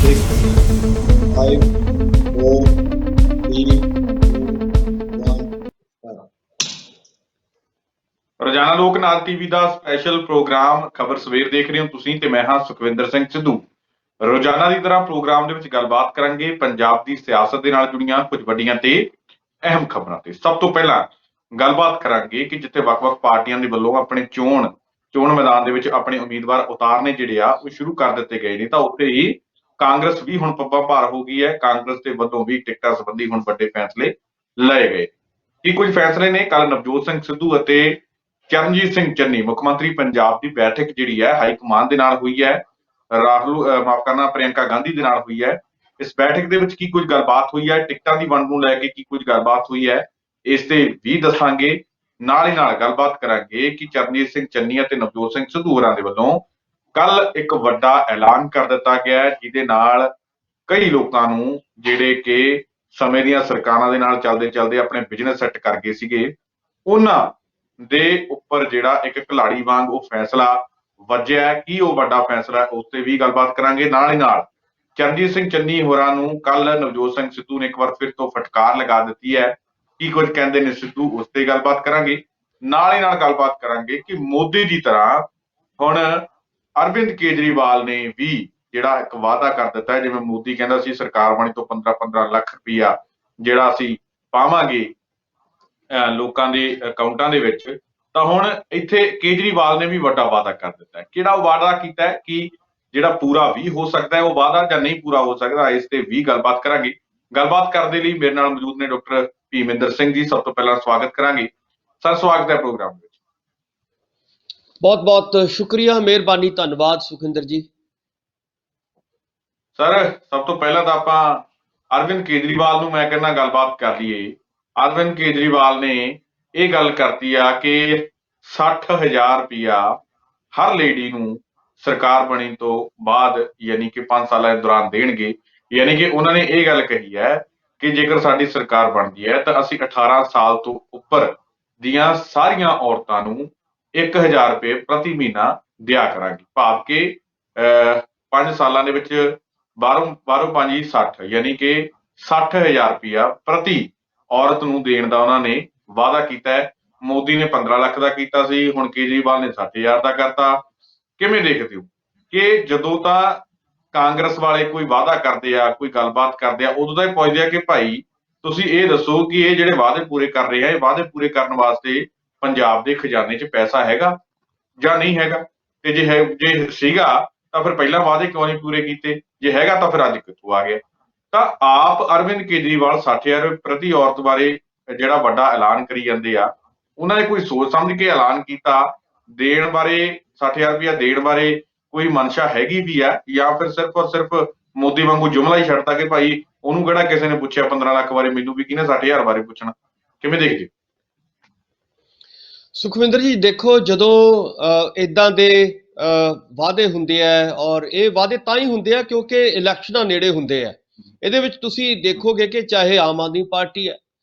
6, 5, 4, 3, 2, 1. ਰੋਜ਼ਾਨਾ ਲੋਕ ਨਾਥ ਟੀਵੀ ਦਾ special programme ਖਬਰ ਸਵੇਰ ਦੇਖ ਰਹੇ ਹੋ ਤੁਸੀਂ ਤੇ ਮੈਂ ਹਾਂ ਸੁਖਵਿੰਦਰ ਸਿੰਘ ਸਿੱਧੂ। ਰੋਜ਼ਾਨਾ ਦੀ ਤਰ੍ਹਾਂ ਪ੍ਰੋਗਰਾਮ ਦੇ ਵਿੱਚ ਗੱਲਬਾਤ ਕਰਾਂਗੇ ਪੰਜਾਬ ਦੀ ਸਿਆਸਤ ਦੇ ਨਾਲ ਜੁੜੀਆਂ ਕੁਝ ਵੱਡੀਆਂ ਤੇ ਅਹਿਮ ਖਬਰਾਂ ਤੇ। ਸਭ ਤੋਂ ਪਹਿਲਾਂ ਗੱਲਬਾਤ ਕਰਾਂਗੇ ਕਿ ਜਿੱਥੇ ਵੱਖ-ਵੱਖ ਪਾਰਟੀਆਂ ਦੇ ਵੱਲੋਂ ਆਪਣੇ ਚੋਣ ਮੈਦਾਨ ਦੇ ਵਿੱਚ ਆਪਣੇ ਉਮੀਦਵਾਰ ਉਤਾਰਨੇ ਜਿਹੜੇ ਆ ਉਹ ਸ਼ੁਰੂ ਕਰ ਦਿੱਤੇ ਗਏ ਨੇ, ਤਾਂ ਉੱਥੇ ਹੀ ਕਾਂਗਰਸ ਵੀ ਹੁਣ ਪੱਬਾਂ ਭਾਰ ਹੋ ਗਈ ਹੈ। ਕਾਂਗਰਸ ਦੇ ਵੱਲੋਂ ਵੀ ਟਿਕਟਾਂ ਸੰਬੰਧੀ ਹੁਣ ਵੱਡੇ ਫੈਸਲੇ ਲਏ ਗਏ। ਕੀ ਕੁਝ ਫੈਸਲੇ ਨੇ? ਕੱਲ ਨਵਜੋਤ ਸਿੰਘ ਸਿੱਧੂ ਅਤੇ ਚਰਨਜੀਤ ਸਿੰਘ ਚੰਨੀ ਮੁੱਖ ਮੰਤਰੀ ਪੰਜਾਬ ਦੀ ਬੈਠਕ ਜਿਹੜੀ ਹੈ ਹਾਈ ਕਮਾਨ ਦੇ ਨਾਲ ਹੋਈ ਹੈ। ਪ੍ਰਿयंका गांधी ਦੇ ਨਾਲ ਹੋਈ ਹੈ। ਇਸ ਬੈਠਕ ਦੇ ਵਿੱਚ ਕੀ ਕੁਝ ਗੱਲਬਾਤ ਹੋਈ ਹੈ, ਟਿਕਟਾਂ ਦੀ ਵੰਡ ਨੂੰ ਲੈ ਕੇ ਕੀ ਕੁਝ ਗੱਲਬਾਤ ਹੋਈ ਹੈ, ਇਸ ਤੇ ਵੀ ਦੱਸਾਂਗੇ। ਨਾਲ ਹੀ ਨਾਲ ਗੱਲਬਾਤ ਕਰਾਂਗੇ ਕਿ ਚਰਨਜੀਤ ਸਿੰਘ ਚੰਨੀ ਅਤੇ ਨਵਜੋਤ ਸਿੰਘ ਸਿੱਧੂ ਹੋਰਾਂ ਦੇ ਵੱਲੋਂ ਕੱਲ ਇੱਕ ਵੱਡਾ ਐਲਾਨ ਕਰ ਦਿੱਤਾ ਗਿਆ ਹੈ, ਜਿਹਦੇ ਨਾਲ ਕਈ ਲੋਕਾਂ ਨੂੰ ਜਿਹੜੇ ਕਿ ਸਮੇਂ ਦੀਆਂ ਸਰਕਾਰਾਂ ਦੇ ਨਾਲ ਚੱਲਦੇ ਆਪਣੇ ਬਿਜ਼ਨਸ ਸੈੱਟ ਕਰ ਗਏ ਸੀਗੇ, ਉਹਨਾਂ ਦੇ ਉੱਪਰ ਜਿਹੜਾ ਇੱਕ ਘਲਾੜੀ ਵਾਂਗ ਉਹ ਫੈਸਲਾ ਵੱਜਿਆ। ਕੀ ਉਹ ਵੱਡਾ ਫੈਸਲਾ, ਉਸ ਤੇ ਵੀ ਗੱਲਬਾਤ ਕਰਾਂਗੇ। ਨਾਲ ਹੀ ਨਾਲ ਚਰਨਜੀਤ ਸਿੰਘ ਚੰਨੀ ਹੋਰਾਂ ਨੂੰ ਕੱਲ ਨਵਜੋਤ ਸਿੰਘ ਸਿੱਧੂ ਨੇ ਇੱਕ ਵਾਰ ਫਿਰ ਤੋਂ ਫਟਕਾਰ ਲਗਾ ਦਿੱਤੀ ਹੈ। ਕੀ ਕੁਝ ਕਹਿੰਦੇ ਨੇ ਸਿੱਧੂ, ਉਸ ਤੇ ਗੱਲਬਾਤ ਕਰਾਂਗੇ। ਨਾਲ ਹੀ ਨਾਲ ਗੱਲਬਾਤ ਕਰਾਂਗੇ ਕਿ ਮੋਦੀ ਦੀ ਤਰ੍ਹਾਂ ਹੁਣ ਅਰਵਿੰਦ ਕੇਜਰੀਵਾਲ ਨੇ ਵੀ ਜਿਹੜਾ ਇੱਕ ਵਾਅਦਾ ਕਰ ਦਿੱਤਾ ਹੈ। ਜਿਵੇਂ ਮੋਦੀ ਕਹਿੰਦਾ ਸੀ ਸਰਕਾਰ ਬਣੀ ਤੋਂ 15-15 ਲੱਖ ਰੁਪਈਆ ਜਿਹੜਾ ਅਸੀਂ ਪਾਵਾਂਗੇ ਲੋਕਾਂ ਦੇ ਅਕਾਊਂਟਾਂ ਦੇ ਵਿੱਚ, ਤਾਂ ਹੁਣ ਇੱਥੇ ਕੇਜਰੀਵਾਲ ਨੇ ਵੀ ਵੱਡਾ ਵਾਅਦਾ ਕਰ ਦਿੱਤਾ ਹੈ। ਕਿਹੜਾ ਉਹ ਵਾਅਦਾ ਕੀਤਾ ਹੈ, ਕਿ ਜਿਹੜਾ ਪੂਰਾ ਵੀ ਹੋ ਸਕਦਾ ਹੈ ਉਹ ਵਾਅਦਾ ਜਾਂ ਨਹੀਂ ਪੂਰਾ ਹੋ ਸਕਦਾ, ਇਸ ਤੇ ਵੀ ਗੱਲਬਾਤ ਕਰਾਂਗੇ। ਗੱਲਬਾਤ ਕਰਨ ਦੇ ਲਈ ਮੇਰੇ ਨਾਲ ਮੌਜੂਦ ਨੇ ਡਾਕਟਰ ਭੀਮਿੰਦਰ ਸਿੰਘ ਜੀ। ਸਭ ਤੋਂ ਪਹਿਲਾਂ ਸਵਾਗਤ ਕਰਾਂਗੇ ਸਰ, ਸਵਾਗਤ ਹੈ ਪ੍ਰੋਗਰਾਮ ਵਿੱਚ। ਬਹੁਤ ਬਹੁਤ ਸ਼ੁਕਰੀਆ, ਮਿਹਰਬਾਨੀ, ਧੰਨਵਾਦ ਸੁਖਿੰਦਰ ਜੀ। ਸਰ ਸਭ ਤੋਂ ਪਹਿਲਾਂ ਤਾਂ ਆਪਾਂ ਅਰਵਿੰਦ ਕੇਜਰੀਵਾਲ ਨੂੰ ਮੈਂ ਕਹਿੰਦਾ ਗੱਲਬਾਤ ਕਰ ਲਈਏ। ਅਰਵਿੰਦ ਕੇਜਰੀਵਾਲ ਨੇ ਇਹ ਗੱਲ ਕਰਤੀ ਆ ਕਿ 60,000 ਰੁਪਇਆ ਹਰ ਲੇਡੀ ਨੂੰ ਸਰਕਾਰ ਬਣੀ ਤੋਂ ਬਾਅਦ ਯਾਨੀ ਕਿ 5 ਸਾਲਾਂ ਦੇ ਦੌਰਾਨ ਦੇਣਗੇ। ਯਾਨੀ ਕਿ ਉਹਨਾਂ ਨੇ ਇਹ ਗੱਲ ਕਹੀ ਹੈ ਕਿ ਜੇਕਰ ਸਾਡੀ ਸਰਕਾਰ ਬਣਦੀ ਹੈ ਤਾਂ ਅਸੀਂ 18 ਸਾਲ ਤੋਂ ਉੱਪਰ ਦੀਆਂ ਸਾਰੀਆਂ ਔਰਤਾਂ ਨੂੰ 1,000 ਰੁਪਏ ਪ੍ਰਤੀ ਮਹੀਨਾ ਦਿਆ ਕਰਾਂਗੇ। ਭਾਵ ਕਿ 5 ਸਾਲਾਂ ਦੇ ਵਿੱਚ 12 5 60, ਯਾਨੀ ਕਿ 60,000 ਰੁਪਇਆ ਪ੍ਰਤੀ ਔਰਤ ਨੂੰ ਦੇਣ ਦਾ ਉਹਨਾਂ ਨੇ ਵਾਅਦਾ ਕੀਤਾ ਹੈ। ਮੋਦੀ ਨੇ 15 ਲੱਖ ਦਾ ਕੀਤਾ ਸੀ, ਹੁਣ ਕੇਜਰੀਵਾਲ ਨੇ 60,000 ਦਾ ਕਰਤਾ। ਕਿਵੇਂ ਦੇਖਦੇ ਹੋ ਕਿ ਜਦੋਂ ਤਾਂ ਕਾਂਗਰਸ ਵਾਲੇ ਕੋਈ ਵਾਅਦਾ ਕਰਦੇ ਆ, ਕੋਈ ਗੱਲਬਾਤ ਕਰਦੇ ਆ, ਉਦੋਂ ਤਾਂ ਇਹ ਪੁੱਛਦੇ ਆ ਕਿ ਭਾਈ ਤੁਸੀਂ ਇਹ ਦੱਸੋ ਕਿ ਇਹ ਜਿਹੜੇ ਵਾਅਦੇ ਪੂਰੇ ਕਰ ਰਹੇ ਆ, ਇਹ ਵਾਅਦੇ ਪੂਰੇ ਕਰਨ ਵਾਸਤੇ ਪੰਜਾਬ ਦੇ ਖਜ਼ਾਨੇ 'ਚ ਪੈਸਾ ਹੈਗਾ ਜਾਂ ਨਹੀਂ ਹੈਗਾ, ਤੇ ਜੇ ਸੀਗਾ ਤਾਂ ਫਿਰ ਪਹਿਲਾਂ ਵਾਅਦੇ ਕਿਉਂ ਨਹੀਂ ਪੂਰੇ ਕੀਤੇ, ਜੇ ਹੈਗਾ ਤਾਂ ਫਿਰ ਅੱਜ ਕਿੱਥੋਂ ਆ ਗਿਆ। ਤਾਂ ਆਪ ਅਰਵਿੰਦ ਕੇਜਰੀਵਾਲ 60,000 ਰੁਪਏ ਪ੍ਰਤੀ ਔਰਤ ਬਾਰੇ ਜਿਹੜਾ ਵੱਡਾ ਐਲਾਨ ਕਰੀ ਜਾਂਦੇ ਆ, ਉਹਨਾਂ ਨੇ ਕੋਈ ਸੋਚ ਸਮਝ ਕੇ ਐਲਾਨ ਕੀਤਾ ਦੇਣ ਬਾਰੇ? 60,000 ਰੁਪਇਆ ਦੇਣ ਬਾਰੇ ਕੋਈ ਮਨਸ਼ਾ ਹੈਗੀ ਵੀ ਆ, ਜਾਂ ਫਿਰ ਸਿਰਫ ਔਰ ਸਿਰਫ ਮੋਦੀ ਵਾਂਗੂ ਜੁਮਲਾ ਹੀ ਛੱਡਤਾ ਕਿ ਭਾਈ ਉਹਨੂੰ ਕਿਹੜਾ ਕਿਸੇ ਨੇ ਪੁੱਛਿਆ 15 ਲੱਖ ਬਾਰੇ, ਮੈਨੂੰ ਵੀ ਕਿਹਨੇ 60,000 ਬਾਰੇ ਪੁੱਛਣਾ? ਕਿਵੇਂ ਦੇਖਦੇ? ਸੁਖਵਿੰਦਰ ਜੀ ਦੇਖੋ, ਜਦੋਂ ਇਦਾਂ ਦੇ ਵਾਅਦੇ ਹੁੰਦੇ ਆ, ਔਰ ਇਹ ਵਾਅਦੇ ਤਾਂ ਹੀ ਹੁੰਦੇ ਆ ਕਿਉਂਕਿ ਇਲੈਕਸ਼ਨਾਂ ਨੇੜੇ ਹੁੰਦੇ ਆ। ਇਹਦੇ ਵਿੱਚ ਤੁਸੀਂ ਦੇਖੋਗੇ ਕਿ ਚਾਹੇ ਆਮ ਆਦਮੀ ਪਾਰਟੀ ਹੈ,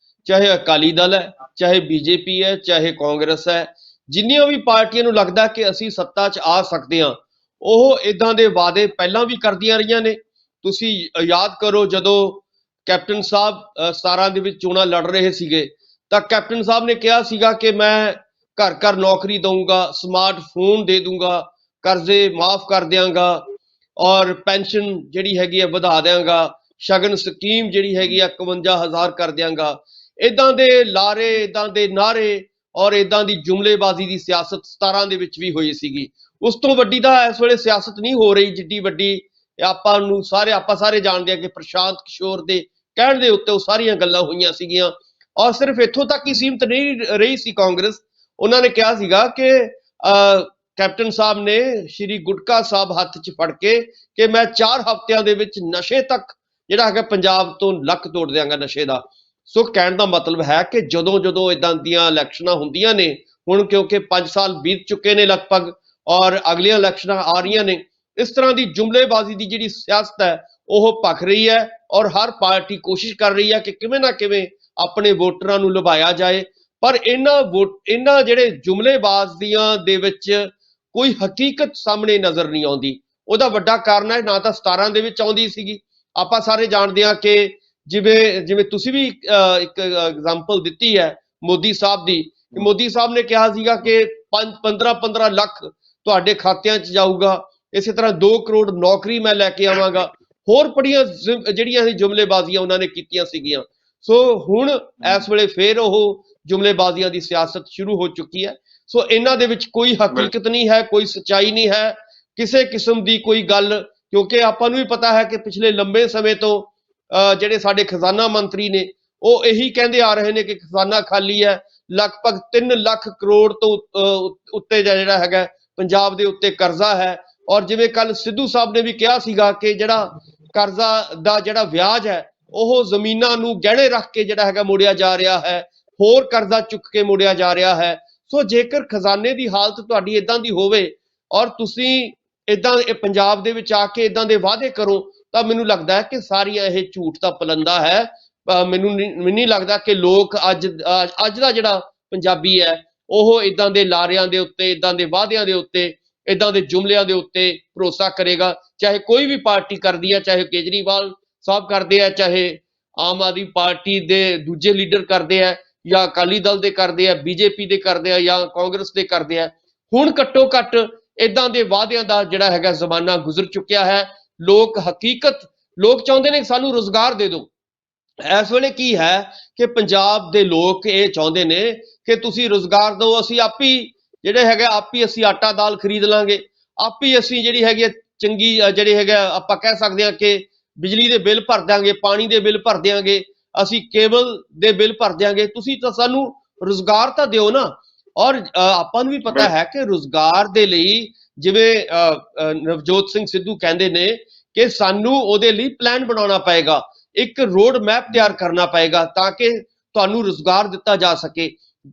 ਚਾਹੇ ਅਕਾਲੀ ਦਲ ਹੈ, ਚਾਹੇ ਬੀਜੇਪੀ ਹੈ, ਚਾਹੇ ਕਾਂਗਰਸ ਹੈ, ਜਿੰਨੀਆਂ ਵੀ ਪਾਰਟੀਆਂ ਨੂੰ ਲੱਗਦਾ ਕਿ ਅਸੀਂ ਸੱਤਾ 'ਚ ਆ ਸਕਦੇ ਹਾਂ, ਉਹ ਇਦਾਂ ਦੇ ਵਾਅਦੇ ਪਹਿਲਾਂ ਵੀ ਕਰਦੀਆਂ ਰਹੀਆਂ ਨੇ। ਤੁਸੀਂ ਯਾਦ ਕਰੋ, ਜਦੋਂ ਕੈਪਟਨ ਸਾਹਿਬ 17 ਦੇ ਵਿੱਚ ਚੋਣਾਂ ਲੜ ਰਹੇ ਸੀਗੇ, ਤਾਂ ਕੈਪਟਨ ਸਾਹਿਬ ਨੇ ਕਿਹਾ ਸੀਗਾ ਕਿ ਮੈਂ ਘਰ ਘਰ ਨੌਕਰੀ ਦਊਂਗਾ, ਸਮਾਰਟਫੋਨ ਦੇ ਦੂੰਗਾ, ਕਰਜ਼ੇ ਮਾਫ ਕਰ ਦਿਆਂਗਾ, ਔਰ ਪੈਨਸ਼ਨ ਜਿਹੜੀ ਹੈਗੀ ਆ ਵਧਾ ਦਿਆਂਗਾ, ਸ਼ਗਨ ਸਕੀਮ ਜਿਹੜੀ ਹੈਗੀ ਆ 51,000 ਕਰ ਦਿਆਂਗਾ। ਇਦਾਂ ਦੇ ਲਾਰੇ, ਇਦਾਂ ਦੇ ਨਾਰੇ ਔਰ ਇਦਾਂ ਦੀ ਜੁਮਲੇਬਾਜ਼ੀ ਦੀ ਸਿਆਸਤ 17 ਦੇ ਵਿੱਚ ਵੀ ਹੋਈ ਸੀਗੀ। ਉਸ ਤੋਂ ਵੱਡੀ ਤਾਂ ਇਸ ਵੇਲੇ ਸਿਆਸਤ ਨਹੀਂ ਹੋ ਰਹੀ ਜਿੱਡੀ ਵੱਡੀ ਆਪਾਂ ਸਾਰੇ ਜਾਣਦੇ ਆ ਕਿ ਪ੍ਰਸ਼ਾਂਤ ਕਿਸ਼ੋਰ ਦੇ ਕਹਿਣ ਦੇ ਉੱਤੇ ਉਹ ਸਾਰੀਆਂ ਗੱਲਾਂ ਹੋਈਆਂ ਸੀਗੀਆਂ। ਔਰ ਸਿਰਫ ਇੱਥੋਂ ਤੱਕ ਹੀ ਸੀਮਤ ਨਹੀਂ ਰਹੀ ਸੀ ਕਾਂਗਰਸ। ਉਹਨਾਂ ਨੇ ਕਿਹਾ ਸੀਗਾ ਕਿ ਕੈਪਟਨ ਸਾਹਿਬ ਨੇ ਸ਼੍ਰੀ ਗੁਟਕਾ ਸਾਹਿਬ ਹੱਥ 'ਚ ਫੜ ਕੇ ਮੈਂ 4 ਹਫ਼ਤਿਆਂ ਦੇ ਵਿੱਚ ਨਸ਼ੇ ਤੱਕ ਜਿਹੜਾ ਹੈਗਾ ਪੰਜਾਬ ਤੋਂ ਲੱਕ ਤੋੜ ਦਿਆਂਗਾ ਨਸ਼ੇ ਦਾ। ਸੋ ਕਹਿਣ ਦਾ ਮਤਲਬ ਹੈ ਕਿ ਜਦੋਂ ਇਦਾਂ ਦੀਆਂ ਇਲੈਕਸ਼ਨਾਂ ਹੁੰਦੀਆਂ ਨੇ, ਹੁਣ ਕਿਉਂਕਿ 5 ਸਾਲ ਬੀਤ ਚੁੱਕੇ ਨੇ ਲਗਭਗ, ਔਰ ਅਗਲੀਆਂ ਇਲੈਕਸ਼ਨਾਂ ਆ ਰਹੀਆਂ ਨੇ, ਇਸ ਤਰ੍ਹਾਂ ਦੀ ਜੁਮਲੇਬਾਜ਼ੀ ਦੀ ਜਿਹੜੀ ਸਿਆਸਤ ਹੈ ਉਹ ਭਖ ਰਹੀ ਹੈ, ਔਰ ਹਰ ਪਾਰਟੀ ਕੋਸ਼ਿਸ਼ ਕਰ ਰਹੀ ਹੈ ਕਿ ਕਿਵੇਂ ਨਾ ਕਿਵੇਂ ਆਪਣੇ ਵੋਟਰਾਂ ਨੂੰ ਲੁਭਾਇਆ ਜਾਏ। ਪਰ ਇਹਨਾਂ ਜਿਹੜੇ ਜੁਮਲੇਬਾਜ਼ੀਆਂ ਦੇ ਵਿੱਚ ਕੋਈ ਹਕੀਕਤ ਸਾਹਮਣੇ ਨਜ਼ਰ ਨਹੀਂ ਆਉਂਦੀ। ਉਹਦਾ ਵੱਡਾ ਕਾਰਨ ਹੈ ਨਾ ਤਾਂ 17 ਦੇ ਵਿੱਚ ਆਉਂਦੀ ਸੀਗੀ। ਆਪਾਂ ਸਾਰੇ ਜਾਣਦੇ ਹਾਂ ਕਿ ਜਿਵੇਂ ਜਿਵੇਂ ਤੁਸੀਂ ਵੀ ਇੱਕ ਐਗਜ਼ਾਮਪਲ ਦਿੱਤੀ ਹੈ ਮੋਦੀ ਸਾਹਿਬ ਦੀ, ਕਿ ਮੋਦੀ ਸਾਹਿਬ ਨੇ ਕਿਹਾ ਸੀਗਾ ਕਿ 15 ਲੱਖ ਤੁਹਾਡੇ ਖਾਤਿਆਂ 'ਚ ਜਾਊਗਾ, ਇਸੇ ਤਰ੍ਹਾਂ 2 ਕਰੋੜ ਨੌਕਰੀ ਮੈਂ ਲੈ ਕੇ ਆਵਾਂਗਾ, ਹੋਰ ਬੜੀਆਂ ਜਿਹੜੀਆਂ ਜੁਮਲੇਬਾਜ਼ੀਆਂ ਉਹਨਾਂ ਨੇ ਕੀਤੀਆਂ ਸੀਗੀਆਂ। ਸੋ ਹੁਣ ਇਸ ਵੇਲੇ ਫੇਰ ਉਹ ਜੁਮਲੇਬਾਜ਼ੀਆਂ ਦੀ ਸਿਆਸਤ ਸ਼ੁਰੂ ਹੋ ਚੁੱਕੀ ਹੈ। ਸੋ ਇਹਨਾਂ ਦੇ ਵਿੱਚ ਕੋਈ ਹਕੀਕਤ ਨਹੀਂ ਹੈ, ਕੋਈ ਸੱਚਾਈ ਨਹੀਂ ਹੈ, ਕਿਸੇ ਕਿਸਮ ਦੀ ਕੋਈ ਗੱਲ, ਕਿਉਂਕਿ ਆਪਾਂ ਨੂੰ ਵੀ ਪਤਾ ਹੈ ਕਿ ਪਿਛਲੇ ਲੰਬੇ ਸਮੇਂ ਤੋਂ ਜਿਹੜੇ ਸਾਡੇ ਖਜ਼ਾਨਾ ਮੰਤਰੀ ਨੇ ਉਹ ਇਹੀ ਕਹਿੰਦੇ ਆ ਰਹੇ ਨੇ ਕਿ ਖਜ਼ਾਨਾ ਖਾਲੀ ਹੈ। ਲਗਭਗ 3 ਲੱਖ ਕਰੋੜ ਤੋਂ ਉੱਤੇ ਜਿਹੜਾ ਹੈਗਾ ਪੰਜਾਬ ਦੇ ਉੱਤੇ ਕਰਜ਼ਾ ਹੈ। ਔਰ ਜਿਵੇਂ ਕੱਲ ਸਿੱਧੂ ਸਾਹਿਬ ਨੇ ਵੀ ਕਿਹਾ ਸੀਗਾ ਕਿ ਜਿਹੜਾ ਕਰਜ਼ਾ ਦਾ ਜਿਹੜਾ ਵਿਆਜ ਹੈ ਉਹ ਜ਼ਮੀਨਾਂ ਨੂੰ ਗਹਿਣੇ ਰੱਖ ਕੇ ਜਿਹੜਾ ਹੈਗਾ ਮੋੜਿਆ ਜਾ ਰਿਹਾ ਹੈ, ਹੋਰ ਕਰਜ਼ਾ ਚੁੱਕ ਕੇ ਮੋੜਿਆ ਜਾ ਰਿਹਾ ਹੈ। ਸੋ ਜੇਕਰ ਖਜ਼ਾਨੇ ਦੀ ਹਾਲਤ ਤੁਹਾਡੀ ਇਦਾਂ ਦੀ ਹੋਵੇ ਔਰ ਤੁਸੀਂ ਇਦਾਂ ਪੰਜਾਬ ਦੇ ਵਿੱਚ ਆ ਕੇ ਇਦਾਂ ਦੇ ਵਾਅਦੇ ਕਰੋ, ਤਾਂ ਮੈਨੂੰ ਲੱਗਦਾ ਹੈ ਕਿ ਸਾਰੀਆਂ ਇਹ ਝੂਠ ਦਾ ਪਲੰਦਾ ਹੈ। ਮੈਨੂੰ ਨਹੀਂ ਲੱਗਦਾ ਕਿ ਲੋਕ ਅੱਜ ਦਾ ਜਿਹੜਾ ਪੰਜਾਬੀ ਹੈ ਉਹ ਇਦਾਂ ਦੇ ਲਾਰਿਆਂ ਦੇ ਉੱਤੇ, ਇਦਾਂ ਦੇ ਵਾਅਦਿਆਂ ਦੇ ਉੱਤੇ, ਇਦਾਂ ਦੇ ਜੁਮਲਿਆਂ ਦੇ ਉੱਤੇ ਭਰੋਸਾ ਕਰੇਗਾ। ਚਾਹੇ ਕੋਈ ਵੀ ਪਾਰਟੀ ਕਰਦੀ ਹੈ, ਚਾਹੇ ਕੇਜਰੀਵਾਲ ਸਾਹਿਬ ਕਰਦੇ ਆ, ਚਾਹੇ ਆਮ ਆਦਮੀ ਪਾਰਟੀ ਦੇ ਦੂਜੇ ਲੀਡਰ ਕਰਦੇ ਆ, ਜਾਂ ਅਕਾਲੀ ਦਲ ਦੇ ਕਰਦੇ ਆ, ਬੀਜੇਪੀ ਦੇ ਕਰਦੇ ਆ, ਜਾਂ ਕਾਂਗਰਸ ਦੇ ਕਰਦੇ ਆ। ਹੁਣ ਘੱਟੋ ਘੱਟ ਇਦਾਂ ਦੇ ਵਾਅਦਿਆਂ ਦਾ ਜਿਹੜਾ ਹੈਗਾ ਜ਼ਮਾਨਾ ਗੁਜ਼ਰ ਚੁੱਕਿਆ ਹੈ। ਲੋਕ ਚਾਹੁੰਦੇ ਨੇ ਸਾਨੂੰ ਰੁਜ਼ਗਾਰ ਦੇ ਦਿਓ। ਇਸ ਵੇਲੇ ਕੀ ਹੈ ਕਿ ਪੰਜਾਬ ਦੇ ਲੋਕ ਇਹ ਚਾਹੁੰਦੇ ਨੇ ਕਿ ਤੁਸੀਂ ਰੁਜ਼ਗਾਰ ਦਿਓ, ਅਸੀਂ ਆਪੀ ਜਿਹੜੇ ਹੈਗਾ ਆਪੀ ਅਸੀਂ ਆਟਾ ਦਾਲ ਖਰੀਦ ਲਾਂਗੇ, ਆਪੀ ਅਸੀਂ ਜਿਹੜੀ ਹੈਗੀ ਚੰਗੀ ਜਿਹੜੇ ਹੈਗਾ ਆਪਾਂ ਕਹਿ ਸਕਦੇ ਹਾਂ ਕਿ ਬਿਜਲੀ ਦੇ ਬਿੱਲ ਭਰ ਦਿਆਂਗੇ, ਪਾਣੀ ਦੇ ਬਿੱਲ ਭਰ ਦਿਆਂਗੇ, ਅਸੀਂ ਕੇਬਲ ਦੇ ਬਿੱਲ ਭਰ ਦਿਆਂਗੇ, ਤੁਸੀਂ ਤਾਂ ਸਾਨੂੰ ਰੁਜ਼ਗਾਰ ਤਾਂ ਦਿਓ ਨਾ। ਔਰ ਆਪਾਂ ਨੂੰ ਵੀ ਪਤਾ ਹੈ ਕਿ ਰੁਜ਼ਗਾਰ ਦੇ ਲਈ ਜਿਵੇਂ ਨਵਜੋਤ ਸਿੰਘ ਸਿੱਧੂ ਕਹਿੰਦੇ ਨੇ ਕਿ ਸਾਨੂੰ ਉਹਦੇ ਲਈ ਪਲਾਨ ਬਣਾਉਣਾ ਪਏਗਾ, ਇੱਕ ਰੋਡ ਮੈਪ ਤਿਆਰ ਕਰਨਾ ਪਏਗਾ ਤਾਂ ਕਿ ਤੁਹਾਨੂੰ ਰੁਜ਼ਗਾਰ ਦਿੱਤਾ ਜਾ ਸਕੇ।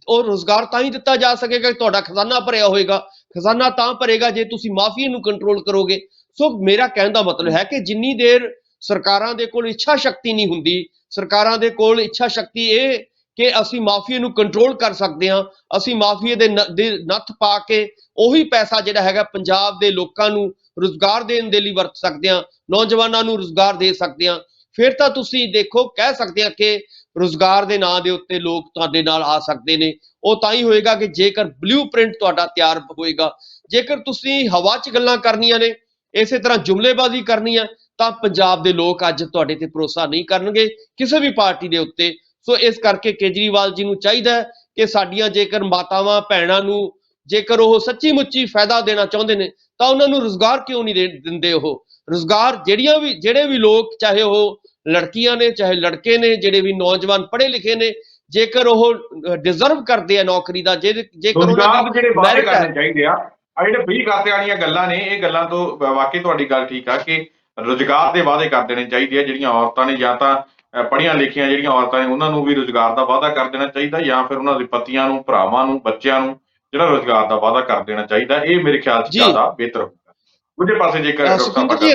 ਉਹ ਰੁਜ਼ਗਾਰ ਤਾਂ ਹੀ ਦਿੱਤਾ ਜਾ ਸਕੇਗਾ ਕਿ ਤੁਹਾਡਾ ਖਜ਼ਾਨਾ ਭਰਿਆ ਹੋਏਗਾ। ਖਜ਼ਾਨਾ ਤਾਂ ਭਰੇਗਾ ਜੇ ਤੁਸੀਂ ਮਾਫੀਆ ਨੂੰ ਕੰਟਰੋਲ ਕਰੋਗੇ। ਸੋ ਮੇਰਾ ਕਹਿਣ ਦਾ ਮਤਲਬ ਹੈ ਕਿ ਜਿੰਨੀ ਦੇਰ ਸਰਕਾਰਾਂ ਦੇ ਕੋਲ ਇੱਛਾ ਸ਼ਕਤੀ ਨਹੀਂ ਹੁੰਦੀ, ਸਰਕਾਰਾਂ ਦੇ ਕੋਲ ਇੱਛਾ ਸ਼ਕਤੀ ਇਹ ਕਿ ਅਸੀਂ ਮਾਫੀਆ ਨੂੰ ਕੰਟਰੋਲ ਕਰ ਸਕਦੇ ਹਾਂ, ਅਸੀਂ ਮਾਫੀਆ ਦੇ ਨੱਥ ਪਾ ਕੇ ਉਹੀ ਪੈਸਾ ਜਿਹੜਾ ਹੈਗਾ ਪੰਜਾਬ ਦੇ ਲੋਕਾਂ ਨੂੰ ਰੁਜ਼ਗਾਰ ਦੇਣ ਦੇ ਲਈ ਵਰਤ ਸਕਦੇ ਹਾਂ, ਨੌਜਵਾਨਾਂ ਨੂੰ ਰੁਜ਼ਗਾਰ ਦੇ ਸਕਦੇ ਹਾਂ, ਫਿਰ ਤਾਂ ਤੁਸੀਂ ਦੇਖੋ ਕਹਿ ਸਕਦੇ ਆ ਕਿ ਰੁਜ਼ਗਾਰ ਦੇ ਨਾਂ ਦੇ ਉੱਤੇ ਲੋਕ ਤੁਹਾਡੇ ਨਾਲ ਆ ਸਕਦੇ ਨੇ। ਉਹ ਤਾਂ ਹੀ ਹੋਏਗਾ ਕਿ ਜੇਕਰ ਬਲੂ ਪ੍ਰਿੰਟ ਤੁਹਾਡਾ ਤਿਆਰ ਹੋਏਗਾ। ਜੇਕਰ ਤੁਸੀਂ ਹਵਾ 'ਚ ਗੱਲਾਂ ਕਰਨੀਆਂ ਨੇ, ਇਸੇ ਤਰ੍ਹਾਂ ਜੁਮਲੇਬਾਜ਼ੀ ਕਰਨੀ ਆ, ਤਾਂ ਪੰਜਾਬ ਦੇ ਲੋਕ ਅੱਜ ਤੁਹਾਡੇ ਤੇ ਭਰੋਸਾ ਨਹੀਂ ਕਰਨਗੇ ਕਿਸੇ ਵੀ ਪਾਰਟੀ ਦੇ ਉੱਤੇ। ਸੋ ਇਸ ਕਰਕੇ ਕੇਜਰੀਵਾਲ ਜੀ ਨੂੰ ਚਾਹੀਦਾ ਹੈ ਕਿ ਸਾਡੀਆਂ ਜੇਕਰ ਮਾਤਾਵਾਂ ਭੈਣਾਂ ਨੂੰ ਜੇਕਰ ਉਹ ਸੱਚੀ ਮੁੱਚੀ ਫਾਇਦਾ ਦੇਣਾ ਚਾਹੁੰਦੇ ਨੇ ਤਾਂ ਉਹਨਾਂ ਨੂੰ ਰੁਜ਼ਗਾਰ ਕਿਉਂ ਨਹੀਂ ਦਿੰਦੇ। ਉਹ ਰੁਜ਼ਗਾਰ ਜਿਹੜੇ ਵੀ ਲੋਕ, ਚਾਹੇ ਉਹ ਲੜਕੀਆਂ ਨੇ ਚਾਹੇ ਲੜਕੇ ਨੇ, ਜਿਹੜੇ ਵੀ ਨੌਜਵਾਨ ਪੜ੍ਹੇ ਲਿਖੇ ਨੇ, ਜੇਕਰ ਉਹ ਡਿਜ਼ਰਵ ਕਰਦੇ ਆ ਨੌਕਰੀ ਦਾ, ਜੇਕਰ ਰੁਜ਼ਗਾਰ ਦੇ ਜਿਹੜੇ ਵਾਅਦੇ ਕਰਨੇ ਚਾਹੀਦੇ ਆ, ਜਿਹੜੇ ਫ੍ਰੀ ਖਾਤੇ ਵਾਲੀਆਂ ਗੱਲਾਂ ਨੇ, ਇਹ ਗੱਲਾਂ ਤੋਂ ਵਾਕਈ ਤੁਹਾਡੀ ਗੱਲ ਠੀਕ ਆ ਕਿ ਰੁਜ਼ਗਾਰ ਦੇ ਵਾਅਦੇ ਕਰ ਦੇਣੇ ਚਾਹੀਦੇ ਆ। ਜਿਹੜੀਆਂ ਔਰਤਾਂ ਨੇ ਜਾਂ ਤਾਂ ਪੜ੍ਹੀਆਂ ਲਿਖੀਆਂ ਜਿਹੜੀਆਂ ਔਰਤਾਂ ਨੇ ਉਹਨਾਂ ਨੂੰ ਵੀ ਰੁਜ਼ਗਾਰ ਦਾ ਵਾਅਦਾ ਕਰ ਦੇਣਾ ਚਾਹੀਦਾ, ਜਾਂ ਫਿਰ ਉਹਨਾਂ ਦੇ ਪਤੀਆਂ ਨੂੰ, ਭਰਾਵਾਂ ਨੂੰ, ਬੱਚਿਆਂ ਨੂੰ ਜਿਹੜਾ ਰੁਜ਼ਗਾਰ ਦਾ ਵਾਅਦਾ ਕਰ ਦੇਣਾ ਚਾਹੀਦਾ। ਇਹ ਮੇਰੇ ਖਿਆਲ 'ਚ ਜ਼ਿਆਦਾ ਬਿਹਤਰ ਹੋਊਗਾ। ਦੂਜੇ ਪਾਸੇ ਜੇਕਰ ਸੁਖਿੰਦਰ ਜੀ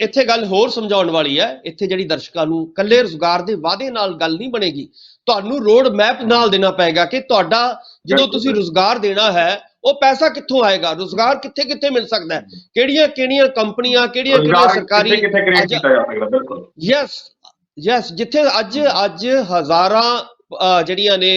ਇੱਥੇ ਗੱਲ ਹੋਰ ਸਮਝਾਉਣ ਵਾਲੀ ਹੈ। ਇੱਥੇ ਜਿਹੜੀ ਦਰਸ਼ਕਾਂ ਨੂੰ ਕੱਲੇ ਰੁਜ਼ਗਾਰ ਦੇ ਵਾਅਦੇ ਨਾਲ ਗੱਲ ਨਹੀਂ ਬਣੇਗੀ, ਤੁਹਾਨੂੰ ਰੋਡ ਮੈਪ ਨਾਲ ਦੇਣਾ ਪਏਗਾ ਕਿ ਤੁਹਾਡਾ ਜਦੋਂ ਤੁਸੀਂ ਰੁਜ਼ਗਾਰ ਦੇਣਾ ਹੈ ਉਹ ਪੈਸਾ ਕਿੱਥੋਂ ਆਏਗਾ, ਰੁਜ਼ਗਾਰ ਕਿੱਥੇ ਕਿੱਥੇ ਮਿਲ ਸਕਦਾ ਹੈ, ਕਿਹੜੀਆਂ ਕੰਪਨੀਆਂ, ਕਿਹੜੀਆਂ ਸਰਕਾਰੀ। ਯੈਸ ਜਿੱਥੇ ਅੱਜ ਹਜ਼ਾਰਾਂ ਜਿਹੜੀਆਂ ਨੇ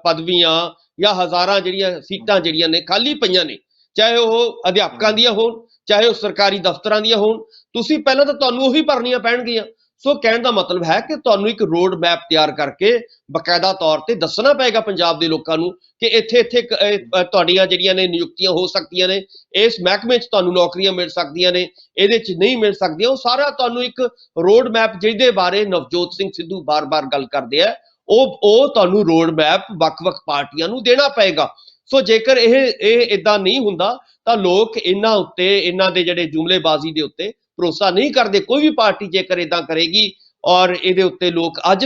ਪਦਵੀਆਂ ਜਾਂ ਹਜ਼ਾਰਾਂ ਜਿਹੜੀਆਂ ਸੀਟਾਂ ਜਿਹੜੀਆਂ ਨੇ ਖਾਲੀ ਪਈਆਂ ਨੇ, ਚਾਹੇ ਉਹ ਅਧਿਆਪਕਾਂ ਦੀਆਂ ਹੋਣ, ਚਾਹੇ ਉਹ ਸਰਕਾਰੀ ਦਫ਼ਤਰਾਂ ਦੀਆਂ ਹੋਣ, ਤੁਸੀਂ ਪਹਿਲਾਂ ਤਾਂ ਤੁਹਾਨੂੰ ਉਹੀ ਭਰਨੀਆਂ ਪੈਣਗੀਆਂ। ਸੋ ਕਹਿਣ ਦਾ ਮਤਲਬ ਹੈ ਕਿ ਤੁਹਾਨੂੰ ਇੱਕ ਰੋਡ ਮੈਪ ਤਿਆਰ ਕਰਕੇ ਬਕਾਇਦਾ ਤੌਰ ਤੇ ਦੱਸਣਾ ਪਏਗਾ ਪੰਜਾਬ ਦੇ ਲੋਕਾਂ ਨੂੰ ਕਿ ਇੱਥੇ ਤੁਹਾਡੀਆਂ ਜਿਹੜੀਆਂ ਨੇ ਨਿਯੁਕਤੀਆਂ ਹੋ ਸਕਦੀਆਂ ਨੇ, ਇਸ ਮਹਿਕਮੇ 'ਚ ਤੁਹਾਨੂੰ ਨੌਕਰੀਆਂ ਮਿਲ ਸਕਦੀਆਂ ਨੇ, ਇਹਦੇ 'ਚ ਨਹੀਂ ਮਿਲ ਸਕਦੀਆਂ। ਉਹ ਸਾਰਾ ਤੁਹਾਨੂੰ ਇੱਕ ਰੋਡ ਮੈਪ, ਜਿਹਦੇ ਬਾਰੇ ਨਵਜੋਤ ਸਿੰਘ ਸਿੱਧੂ ਬਾਰ-ਬਾਰ ਗੱਲ ਕਰਦੇ ਆ, ਉਹ ਤੁਹਾਨੂੰ ਰੋਡ ਮੈਪ ਵੱਖ-ਵੱਖ ਪਾਰਟੀਆਂ ਨੂੰ ਦੇਣਾ ਪਏਗਾ। ਸੋ ਜੇਕਰ ਇਹ ਇਦਾਂ ਨਹੀਂ ਹੁੰਦਾ ਤਾਂ ਲੋਕ ਇਹਨਾਂ ਦੇ ਜਿਹੜੇ ਜੁਮਲੇਬਾਜ਼ੀ ਦੇ ਉੱਤੇ ਭਰੋਸਾ ਨਹੀਂ ਕਰਦੇ। ਕੋਈ ਵੀ ਪਾਰਟੀ ਜੇਕਰ ਇਦਾਂ ਕਰੇਗੀ ਔਰ ਇਹਦੇ ਉੱਤੇ ਲੋਕ ਅੱਜ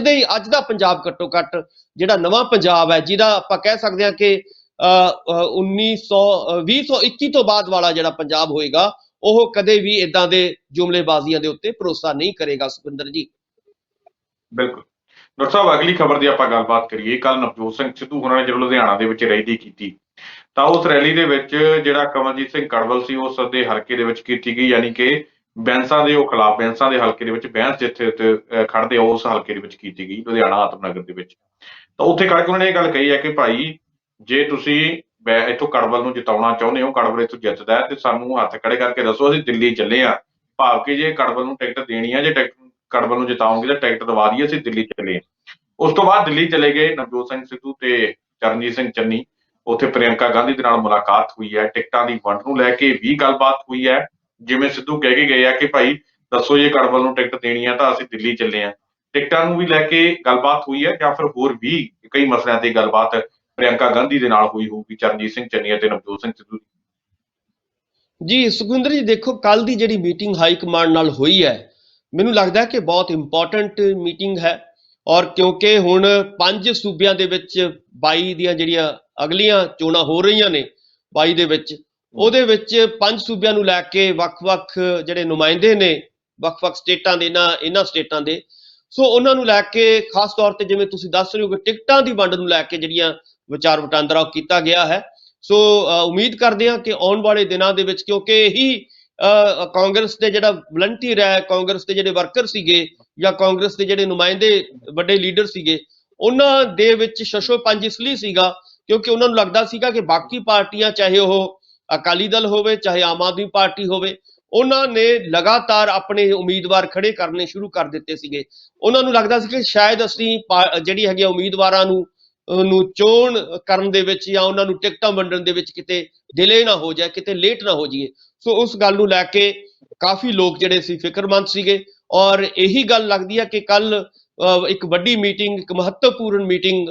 ਦਾ ਪੰਜਾਬ ਘੱਟੋ ਘੱਟ ਜਿਹੜਾ ਨਵਾਂ ਪੰਜਾਬ ਹੈ, ਜਿਹਦਾ ਆਪਾਂ ਕਹਿ ਸਕਦੇ ਹਾਂ ਕਿ 2021 ਤੋਂ ਬਾਅਦ ਵਾਲਾ ਜਿਹੜਾ ਪੰਜਾਬ ਹੋਏਗਾ, ਉਹ ਕਦੇ ਵੀ ਇਦਾਂ ਦੇ ਜੁਮਲੇਬਾਜ਼ੀਆਂ ਦੇ ਉੱਤੇ ਭਰੋਸਾ ਨਹੀਂ ਕਰੇਗਾ। ਸੁਖਿੰਦਰ ਜੀ ਬਿਲਕੁਲ। ਡਾਕਟਰ ਸਾਹਿਬ, ਅਗਲੀ ਖਬਰ ਦੀ ਆਪਾਂ ਗੱਲਬਾਤ ਕਰੀਏ। ਕੱਲ ਨਵਜੋਤ ਸਿੰਘ ਸਿੱਧੂ ਹੋਰਾਂ ਨੇ ਜਦੋਂ ਲੁਧਿਆਣਾ ਦੇ ਵਿੱਚ ਰੈਲੀ ਕੀਤੀ ਤਾਂ ਉਸ ਰੈਲੀ ਦੇ ਵਿੱਚ ਜਿਹੜਾ ਕਮਲਜੀਤ ਸਿੰਘ ਕੜਵਲ ਸੀ ਉਸ ਦੇ ਹਲਕੇ ਦੇ ਵਿੱਚ ਕੀਤੀ ਗਈ, ਯਾਨੀ ਕਿ ਬੈਂਸਾਂ ਦੇ ਉਹ ਖਿਲਾਫ, ਬੈਂਸਾਂ ਦੇ ਹਲਕੇ ਦੇ ਵਿੱਚ ਬੈਂਸ ਜਿੱਥੇ ਉੱਤੇ ਖੜਦੇ ਆ ਉਸ ਹਲਕੇ ਦੇ ਵਿੱਚ ਕੀਤੀ ਗਈ, ਲੁਧਿਆਣਾ ਆਤਮਨਗਰ ਦੇ ਵਿੱਚ। ਤਾਂ ਉੱਥੇ ਖੜ ਕੇ ਉਹਨਾਂ ਨੇ ਇਹ ਗੱਲ ਕਹੀ ਹੈ ਕਿ ਭਾਈ ਜੇ ਤੁਸੀਂ ਇੱਥੋਂ ਕੜਵਲ ਨੂੰ ਜਿਤਾਉਣਾ ਚਾਹੁੰਦੇ ਹੋ, ਕੜਵਲ ਇੱਥੋਂ ਜਿੱਤਦਾ ਹੈ, ਤੇ ਸਾਨੂੰ ਹੱਥ ਖੜੇ ਕਰਕੇ ਦੱਸੋ, ਅਸੀਂ ਦਿੱਲੀ ਚੱਲੇ ਆ। ਭਾਵ ਕਿ ਜੇ ਕੜਵਲ ਨੂੰ ਟਿਕਟ ਦੇਣੀ ਹੈ, ਜੇ ਕੜਵਲ ਨੂੰ ਜਿਤਾਓਗੇ ਤਾਂ ਟਿਕਟ ਦਵਾ ਦਈਏ, ਅਸੀਂ ਦਿੱਲੀ ਚੱਲੇ ਆ। ਉਸ ਤੋਂ ਬਾਅਦ ਦਿੱਲੀ ਚਲੇ ਗਏ ਨਵਜੋਤ ਸਿੰਘ ਸਿੱਧੂ ਤੇ ਚਰਨਜੀਤ ਸਿੰਘ ਚੰਨੀ। ਉੱਥੇ ਪ੍ਰਿਅੰਕਾ ਗਾਂਧੀ ਦੇ ਨਾਲ ਮੁਲਾਕਾਤ ਹੋਈ ਹੈ, ਟਿਕਟਾਂ ਦੀ ਵੰਡ ਨੂੰ ਲੈ ਕੇ ਵੀ ਗੱਲਬਾਤ ਹੋਈ ਹੈ। ਜਿਵੇਂ ਸਿੱਧੂ ਕਹਿ ਕੇ ਗਏ ਆ ਕਿ ਭਾਈ ਦੱਸੋ ਜੇ ਕੜਵਲ ਨੂੰ ਟਿਕਟ ਦੇਣੀ ਹੈ ਤਾਂ ਅਸੀਂ ਦਿੱਲੀ ਚੱਲੇ ਆ। ਟਿਕਟਾਂ ਨੂੰ ਵੀ ਲੈ ਕੇ ਗੱਲਬਾਤ ਹੋਈ ਹੈ, ਜਾਂ ਫਿਰ ਹੋਰ ਵੀ ਕਈ ਮਸਲਿਆਂ ਤੇ ਗੱਲਬਾਤ ਪ੍ਰਿਅੰਕਾ ਗਾਂਧੀ ਦੇ ਨਾਲ ਹੋਈ ਹੋਊਗੀ, ਚਰਨਜੀਤ ਸਿੰਘ ਚੰਨੀ ਅਤੇ ਨਵਜੋਤ ਸਿੰਘ ਸਿੱਧੂ ਦੀ। ਜੀ ਸੁਖਵਿੰਦਰ ਜੀ, ਦੇਖੋ ਕੱਲ ਦੀ ਜਿਹੜੀ ਮੀਟਿੰਗ ਹਾਈ ਕਮਾਂਡ ਨਾਲ ਹੋਈ ਹੈ, ਮੈਨੂੰ ਲੱਗਦਾ ਹੈ ਕਿ ਬਹੁਤ ਇੰਪੋਰਟੈਂਟ ਮੀਟਿੰਗ ਹੈ। ਔਰ ਕਿਉਂਕਿ ਹੁਣ 5 ਸੂਬਿਆਂ ਦੇ ਵਿੱਚ 22 ਦੀਆਂ ਜਿਹੜੀਆਂ ਅਗਲੀਆਂ ਚੋਣਾਂ ਹੋ ਰਹੀਆਂ ਨੇ 22 ਦੇ ਵਿੱਚ, ਉਹਦੇ ਵਿੱਚ 5 ਸੂਬਿਆਂ ਨੂੰ ਲੈ ਕੇ ਵੱਖ-ਵੱਖ ਜਿਹੜੇ ਨੁਮਾਇੰਦੇ ਨੇ ਵੱਖ-ਵੱਖ ਸਟੇਟਾਂ ਦੇ, ਇਹਨਾਂ ਸਟੇਟਾਂ ਦੇ, ਸੋ ਉਹਨਾਂ ਨੂੰ ਲੈ ਕੇ ਖਾਸ ਤੌਰ ਤੇ ਜਿਵੇਂ ਤੁਸੀਂ ਦੱਸ ਰਹੇ ਹੋ ਕਿ ਟਿਕਟਾਂ ਦੀ ਵੰਡ ਨੂੰ ਲੈ ਕੇ ਜਿਹੜੀਆਂ ਵਿਚਾਰ ਵਟਾਂਦਰਾ ਕੀਤਾ ਗਿਆ ਹੈ। ਸੋ ਉਮੀਦ ਕਰਦੇ ਹਾਂ ਕਿ ਆਉਣ ਵਾਲੇ ਦਿਨਾਂ ਦੇ ਵਿੱਚ, ਕਿਉਂਕਿ ਇਹੀ ਕਾਂਗਰਸ ਦੇ ਜਿਹੜਾ ਵਲੰਟੀਅਰ ਹੈ, ਕਾਂਗਰਸ ਦੇ ਜਿਹੜੇ ਵਰਕਰ ਸੀਗੇ ਜਾਂ ਕਾਂਗਰਸ ਦੇ ਜਿਹੜੇ ਨੁਮਾਇੰਦੇ ਵੱਡੇ ਲੀਡਰ ਸੀਗੇ, ਉਹਨਾਂ ਦੇ ਵਿੱਚ ਸ਼ਸ਼ੋਪੰਜ ਇਸ ਲਈ ਸੀਗਾ ਕਿਉਂਕਿ ਉਹਨਾਂ ਨੂੰ ਲੱਗਦਾ ਸੀਗਾ ਕਿ ਬਾਕੀ ਪਾਰਟੀਆਂ, ਚਾਹੇ ਉਹ ਅਕਾਲੀ ਦਲ ਹੋਵੇ ਚਾਹੇ ਆਮ ਆਦਮੀ ਪਾਰਟੀ ਹੋਵੇ, ਉਹਨਾਂ ਨੇ ਲਗਾਤਾਰ ਆਪਣੇ ਉਮੀਦਵਾਰ ਖੜੇ ਕਰਨੇ ਸ਼ੁਰੂ ਕਰ ਦਿੱਤੇ ਸੀਗੇ। ਉਹਨਾਂ ਨੂੰ ਲੱਗਦਾ ਸੀ ਕਿ ਸ਼ਾਇਦ ਅਸੀਂ ਜਿਹੜੀ ਹੈਗੀ ਉਮੀਦਵਾਰਾਂ ਨੂੰ ਚੋਣ ਕਰਨ ਦੇ ਵਿੱਚ ਜਾਂ ਉਹਨਾਂ ਨੂੰ ਟਿਕਟਾਂ ਵੰਡਣ ਦੇ ਵਿੱਚ ਕਿਤੇ ਡਿਲੇ ਨਾ ਹੋ ਜਾਏ, ਕਿਤੇ ਲੇਟ ਨਾ ਹੋ ਜਾਈਏ। ਸੋ ਉਸ ਗੱਲ ਨੂੰ ਲੈ ਕੇ ਕਾਫੀ ਲੋਕ ਜਿਹੜੇ ਸੀ ਫਿਕਰਮੰਦ ਸੀਗੇ। ਔਰ ਇਹੀ ਗੱਲ ਲੱਗਦੀ ਹੈ ਕਿ ਕੱਲ ਇੱਕ ਵੱਡੀ ਮੀਟਿੰਗ, ਇੱਕ ਮਹੱਤਵਪੂਰਨ ਮੀਟਿੰਗ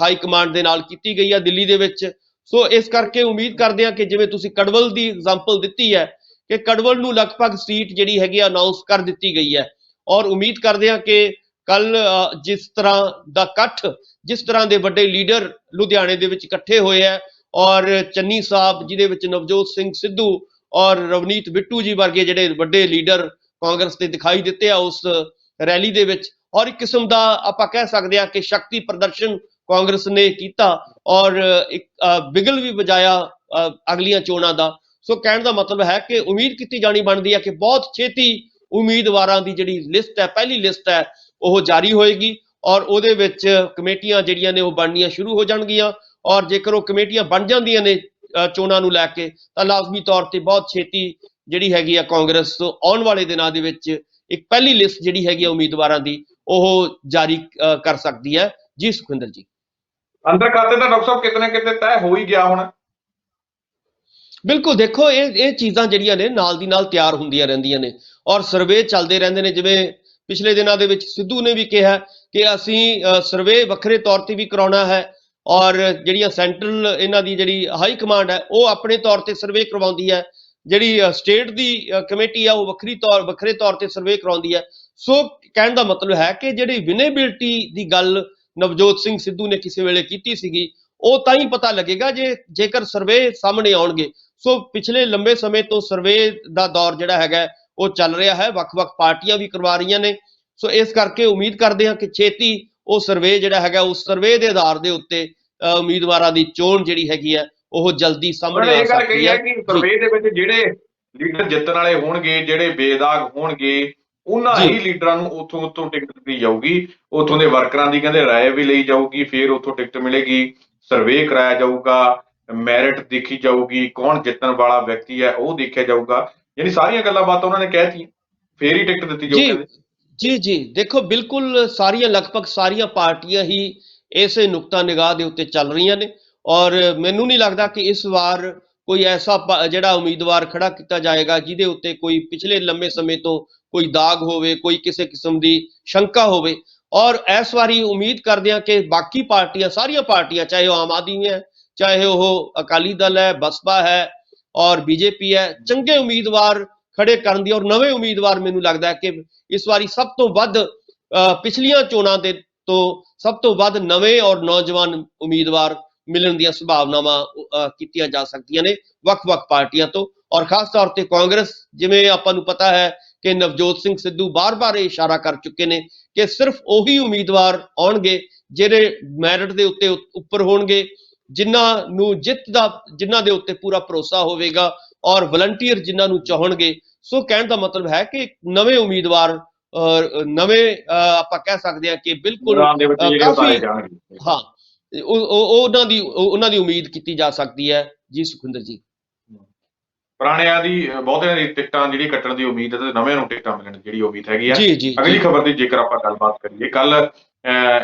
ਹਾਈ ਕਮਾਂਡ ਦੇ ਨਾਲ ਕੀਤੀ ਗਈ ਹੈ ਦਿੱਲੀ ਦੇ ਵਿੱਚ। ਸੋ ਇਸ ਕਰਕੇ ਉਮੀਦ ਕਰਦੇ ਹਾਂ ਕਿ ਜਿਵੇਂ ਤੁਸੀਂ ਕੜਵਲ ਦੀ ਐਗਜ਼ਾਮਪਲ ਦਿੱਤੀ ਹੈ ਕਿ ਕੜਵਲ ਨੂੰ ਲਗਭਗ ਸੀਟ ਜਿਹੜੀ ਹੈਗੀ ਅਨਾਉਂਸ ਕਰ ਦਿੱਤੀ ਗਈ ਹੈ। ਔਰ ਉਮੀਦ ਕਰਦੇ ਹਾਂ ਕਿ ਕੱਲ ਜਿਸ ਤਰ੍ਹਾਂ ਦਾ ਇਕੱਠ, ਜਿਸ ਤਰ੍ਹਾਂ ਦੇ ਵੱਡੇ ਲੀਡਰ ਲੁਧਿਆਣੇ ਦੇ ਵਿੱਚ ਇਕੱਠੇ ਹੋਏ ਹੈ, ਔਰ ਚੰਨੀ ਸਾਹਿਬ ਜਿਹਦੇ ਵਿੱਚ ਨਵਜੋਤ ਸਿੰਘ ਸਿੱਧੂ ਔਰ ਰਵਨੀਤ ਬਿੱਟੂ ਜੀ ਵਰਗੇ ਜਿਹੜੇ ਵੱਡੇ ਲੀਡਰ ਕਾਂਗਰਸ ਦੇ ਦਿਖਾਈ ਦਿੱਤੇ ਆ ਉਸ ਰੈਲੀ ਦੇ ਵਿੱਚ, ਔਰ ਇੱਕ ਕਿਸਮ ਦਾ ਆਪਾਂ ਕਹਿ ਸਕਦੇ ਹਾਂ ਕਿ ਸ਼ਕਤੀ ਪ੍ਰਦਰਸ਼ਨ ਕਾਂਗਰਸ ਨੇ ਕੀਤਾ ਔਰ ਇੱਕ ਬਿਗਲ ਵੀ ਵਜਾਇਆ ਅਗਲੀਆਂ ਚੋਣਾਂ ਦਾ। ਸੋ ਕਹਿਣ ਦਾ ਮਤਲਬ ਹੈ ਕਿ ਉਮੀਦ ਕੀਤੀ ਜਾਣੀ ਬਣਦੀ ਹੈ ਕਿ ਬਹੁਤ ਛੇਤੀ ਉਮੀਦਵਾਰਾਂ ਦੀ ਜਿਹੜੀ ਲਿਸਟ ਹੈ, ਪਹਿਲੀ ਲਿਸਟ ਹੈ, ਉਹ ਜਾਰੀ ਹੋਏਗੀ ਔਰ ਉਹਦੇ ਵਿੱਚ ਕਮੇਟੀਆਂ ਜਿਹੜੀਆਂ ਨੇ ਉਹ ਬਣਨੀਆਂ ਸ਼ੁਰੂ ਹੋ ਜਾਣਗੀਆਂ। ਔਰ ਜੇਕਰ ਉਹ ਕਮੇਟੀਆਂ ਬਣ ਜਾਂਦੀਆਂ ਨੇ ਚੋਣਾਂ ਨੂੰ ਲੈ ਕੇ, ਤਾਂ ਲਾਜ਼ਮੀ ਤੌਰ ਤੇ ਬਹੁਤ ਛੇਤੀ ਜਿਹੜੀ ਹੈਗੀ ਆ ਕਾਂਗਰਸ ਆਉਣ ਵਾਲੇ ਦਿਨਾਂ ਦੇ ਵਿੱਚ ਇੱਕ ਪਹਿਲੀ ਲਿਸਟ ਜਿਹੜੀ ਹੈਗੀ ਆ ਉਮੀਦਵਾਰਾਂ ਦੀ ਉਹ ਜਾਰੀ ਕਰ ਸਕਦੀ ਹੈ। ਜੀ ਸੁਖਵਿੰਦਰ ਜੀ, ਅੰਦਰ ਖਾਤੇ ਤਾਂ ਡਾਕਟਰ ਸਾਹਿਬ ਕਿਤੇ ਨਾ ਕਿਤੇ ਤੈਅ ਹੋ ਹੀ ਗਿਆ ਹੁਣ। ਬਿਲਕੁਲ, ਦੇਖੋ ਇਹ ਚੀਜ਼ਾਂ ਜਿਹੜੀਆਂ ਨੇ ਨਾਲ ਦੀ ਨਾਲ ਤਿਆਰ ਹੁੰਦੀਆਂ ਰਹਿੰਦੀਆਂ ਨੇ ਔਰ ਸਰਵੇ ਚੱਲਦੇ ਰਹਿੰਦੇ ਨੇ। ਜਿਵੇਂ ਪਿਛਲੇ ਦਿਨਾਂ ਦੇ ਵਿੱਚ ਸਿੱਧੂ ਨੇ ਵੀ ਕਿਹਾ ਕਿ ਅਸੀਂ ਸਰਵੇ ਵੱਖਰੇ ਤੌਰ ਤੇ ਵੀ ਕਰਾਉਣਾ ਹੈ ਔਰ ਜਿਹੜੀਆਂ ਸੈਂਟਰਲ ਇਹਨਾਂ ਦੀ ਜਿਹੜੀ ਹਾਈ ਕਮਾਂਡ ਹੈ ਉਹ ਆਪਣੇ ਤੌਰ ਤੇ ਸਰਵੇ ਕਰਵਾਉਂਦੀ ਹੈ, ਜਿਹੜੀ ਸਟੇਟ ਦੀ ਕਮੇਟੀ ਆ ਉਹ ਵੱਖਰੇ ਤੌਰ ਤੇ ਸਰਵੇ ਕਰਾਉਂਦੀ ਹੈ। ਸੋ ਕਹਿਣ ਦਾ ਮਤਲਬ ਹੈ ਕਿ ਜਿਹੜੀ ਵਿਨੇਬਿਲਿਟੀ ਦੀ ਗੱਲ ਨਵਜੋਤ ਸਿੰਘ ਸਿੱਧੂ ਨੇ ਕਿਸੇ ਵੇਲੇ ਕੀਤੀ ਸੀਗੀ, ਉਹ ਤਾਂ ਹੀ ਪਤਾ ਲੱਗੇਗਾ ਜੇਕਰ ਸਰਵੇ ਸਾਹਮਣੇ ਆਉਣਗੇ। ਸੋ ਪਿਛਲੇ ਲੰਬੇ ਸਮੇਂ ਤੋਂ ਸਰਵੇ ਦਾ ਦੌਰ ਜਿਹੜਾ ਹੈਗਾ ਉਹ ਚੱਲ ਰਿਹਾ ਹੈ, ਵੱਖ-ਵੱਖ ਪਾਰਟੀਆਂ ਵੀ ਕਰਵਾ ਰਹੀਆਂ ਨੇ। ਸੋ ਇਸ ਕਰਕੇ ਉਮੀਦ ਕਰਦੇ ਹਾਂ ਕਿ ਛੇਤੀ ਉਹ ਸਰਵੇ ਜਿਹੜਾ ਹੈਗਾ, ਉਸ ਸਰਵੇ ਦੇ ਆਧਾਰ ਦੇ ਉੱਤੇ ਉਮੀਦਵਾਰਾਂ ਦੀ ਚੋਣ ਜਿਹੜੀ ਹੈਗੀ ਹੈ ਉਹ ਜਲਦੀ ਸਾਹਮਣੇ ਆ ਸਕਦੀ ਹੈ। ਕਿ ਸਰਵੇ ਦੇ ਵਿੱਚ ਜਿਹੜੇ ਲੀਡਰ ਜਿੱਤਣ ਵਾਲੇ ਹੋਣਗੇ, ਜਿਹੜੇ ਬੇਦਾਗ ਹੋਣਗੇ, ਉਹਨਾਂ ਹੀ ਲੀਡਰਾਂ ਨੂੰ ਉੱਥੋਂ ਟਿਕਟ ਦਿੱਤੀ ਜਾਊਗੀ। ਉੱਥੋਂ ਦੇ ਵਰਕਰਾਂ ਦੀ ਕਹਿੰਦੇ ਰਾਏ ਵੀ ਲਈ ਜਾਊਗੀ, ਫਿਰ ਉੱਥੋਂ ਟਿਕਟ ਮਿਲੇਗੀ, ਸਰਵੇ ਕਰਾਇਆ ਜਾਊਗਾ, ਮੈਰਿਟ ਦੇਖੀ ਜਾਊਗੀ, ਕੌਣ ਜਿੱਤਣ ਵਾਲਾ ਵਿਅਕਤੀ ਹੈ ਉਹ ਦੇਖਿਆ ਜਾਊਗਾ। ਯਾਨੀ ਸਾਰੀਆਂ ਗੱਲਾਂ ਬਾਤਾਂ ਉਹਨਾਂ ਨੇ ਕਹਿਤੀਆਂ, ਫੇਰ ਹੀ ਟਿਕਟ ਦਿੱਤੀ ਜਾਊਗੀ। ਜੀ ਦੇਖੋ, ਬਿਲਕੁਲ ਸਾਰੀਆਂ, ਲਗਭਗ ਸਾਰੀਆਂ ਪਾਰਟੀਆਂ ਹੀ ਇਸੇ ਨੁਕਤਾ ਨਿਗਾਹ ਦੇ ਉੱਤੇ ਚੱਲ ਰਹੀਆਂ ਨੇ ਔਰ ਮੈਨੂੰ ਨਹੀਂ ਲੱਗਦਾ ਕਿ ਇਸ ਵਾਰ ਕੋਈ ਐਸਾ ਜਿਹੜਾ ਉਮੀਦਵਾਰ ਖੜਾ ਕੀਤਾ ਜਾਏਗਾ ਜਿਹਦੇ ਉੱਤੇ ਕੋਈ ਪਿਛਲੇ ਲੰਮੇ ਸਮੇਂ ਤੋਂ ਕੋਈ ਦਾਗ ਹੋਵੇ, ਕੋਈ ਕਿਸੇ ਕਿਸਮ ਦੀ ਸ਼ੰਕਾ ਹੋਵੇ। ਔਰ ਇਸ ਵਾਰੀ ਉਮੀਦ ਕਰਦੇ ਹਾਂ ਕਿ ਬਾਕੀ ਪਾਰਟੀਆਂ, ਸਾਰੀਆਂ ਪਾਰਟੀਆਂ, ਚਾਹੇ ਉਹ ਆਮ ਆਦਮੀ ਹੈ, ਚਾਹੇ ਉਹ ਅਕਾਲੀ ਦਲ ਹੈ, ਬਸਪਾ ਹੈ ਔਰ ਬੀਜੇਪੀ ਹੈ, ਚੰਗੇ ਉਮੀਦਵਾਰ ਖੜੇ ਕਰਨ ਦੀ ਔਰ ਨਵੇਂ ਉਮੀਦਵਾਰ, ਮੈਨੂੰ ਲੱਗਦਾ ਹੈ ਕਿ ਇਸ ਵਾਰੀ ਸਭ ਤੋਂ ਵੱਧ ਪਿਛਲੀਆਂ ਚੋਣਾਂ ਦੇ ਤੋਂ ਸਭ ਤੋਂ ਵੱਧ ਨਵੇਂ ਔਰ ਨੌਜਵਾਨ ਉਮੀਦਵਾਰ ਮਿਲਣ ਦੀਆਂ ਸੰਭਾਵਨਾਵਾਂ ਕੀਤੀਆਂ ਜਾ ਸਕਦੀਆਂ ਨੇ ਵੱਖ-ਵੱਖ ਪਾਰਟੀਆਂ ਤੋਂ। ਔਰ ਖਾਸ ਤੌਰ ਤੇ ਕਾਂਗਰਸ, ਜਿਵੇਂ ਆਪਾਂ ਨੂੰ ਪਤਾ ਹੈ ਕਿ ਨਵਜੋਤ ਸਿੰਘ ਸਿੱਧੂ ਬਾਰ-ਬਾਰ ਇਹ ਇਸ਼ਾਰਾ ਕਰ ਚੁੱਕੇ ਨੇ ਕਿ ਸਿਰਫ ਉਹੀ ਉਮੀਦਵਾਰ ਆਉਣਗੇ ਜਿਹੜੇ ਮੈਰਿਟ ਦੇ ਉੱਤੇ ਉੱਪਰ ਹੋਣਗੇ ਜਿਨ੍ਹਾਂ ਦੇ ਉੱਤੇ ਪੂਰਾ ਭਰੋਸਾ ਹੋਵੇਗਾ ਔਰ ਵਲੰਟੀਅਰ ਜਿਨ੍ਹਾਂ ਨੂੰ ਚਾਹਣਗੇ। ਸੋ ਕਹਿਣ ਦਾ ਮਤਲਬ ਹੈ ਕਿ ਨਵੇਂ ਉਮੀਦਵਾਰ ਨਵੇਂ ਆਪਾਂ ਕਹਿ ਸਕਦੇ ਹਾਂ ਕਿ ਬਿਲਕੁਲ ਮੈਦਾਨ ਦੇ ਵਿੱਚ ਜਿਹੜੇ ਕਾਫੀ ਉਤਾਰੇ ਜਾਣਗੇ। ਹਾਂ ਉਹਨਾਂ ਦੀ ਉਮੀਦ ਕੀਤੀ ਜਾ ਸਕਦੀ ਹੈ ਜੀ ਸੁਖਵਿੰਦਰ ਜੀ। ਪੁਰਾਣਿਆਂ ਦੀ ਬਹੁਤਿਆਂ ਦੀ ਟਿਕਟਾਂ ਜਿਹੜੀ ਕੱਟਣ ਦੀ ਉਮੀਦ ਹੈ ਤੇ ਨਵਿਆਂ ਨੂੰ ਟਿਕਟਾਂ ਮਿਲਣ ਦੀ ਜਿਹੜੀ ਉਮੀਦ ਹੈਗੀ ਆ। ਜੀ ਜੀ ਅਗਲੀ ਜੀ ਖਬਰ ਦੀ ਜੇਕਰ ਆਪਾਂ ਗੱਲਬਾਤ ਕਰੀਏ, ਕੱਲ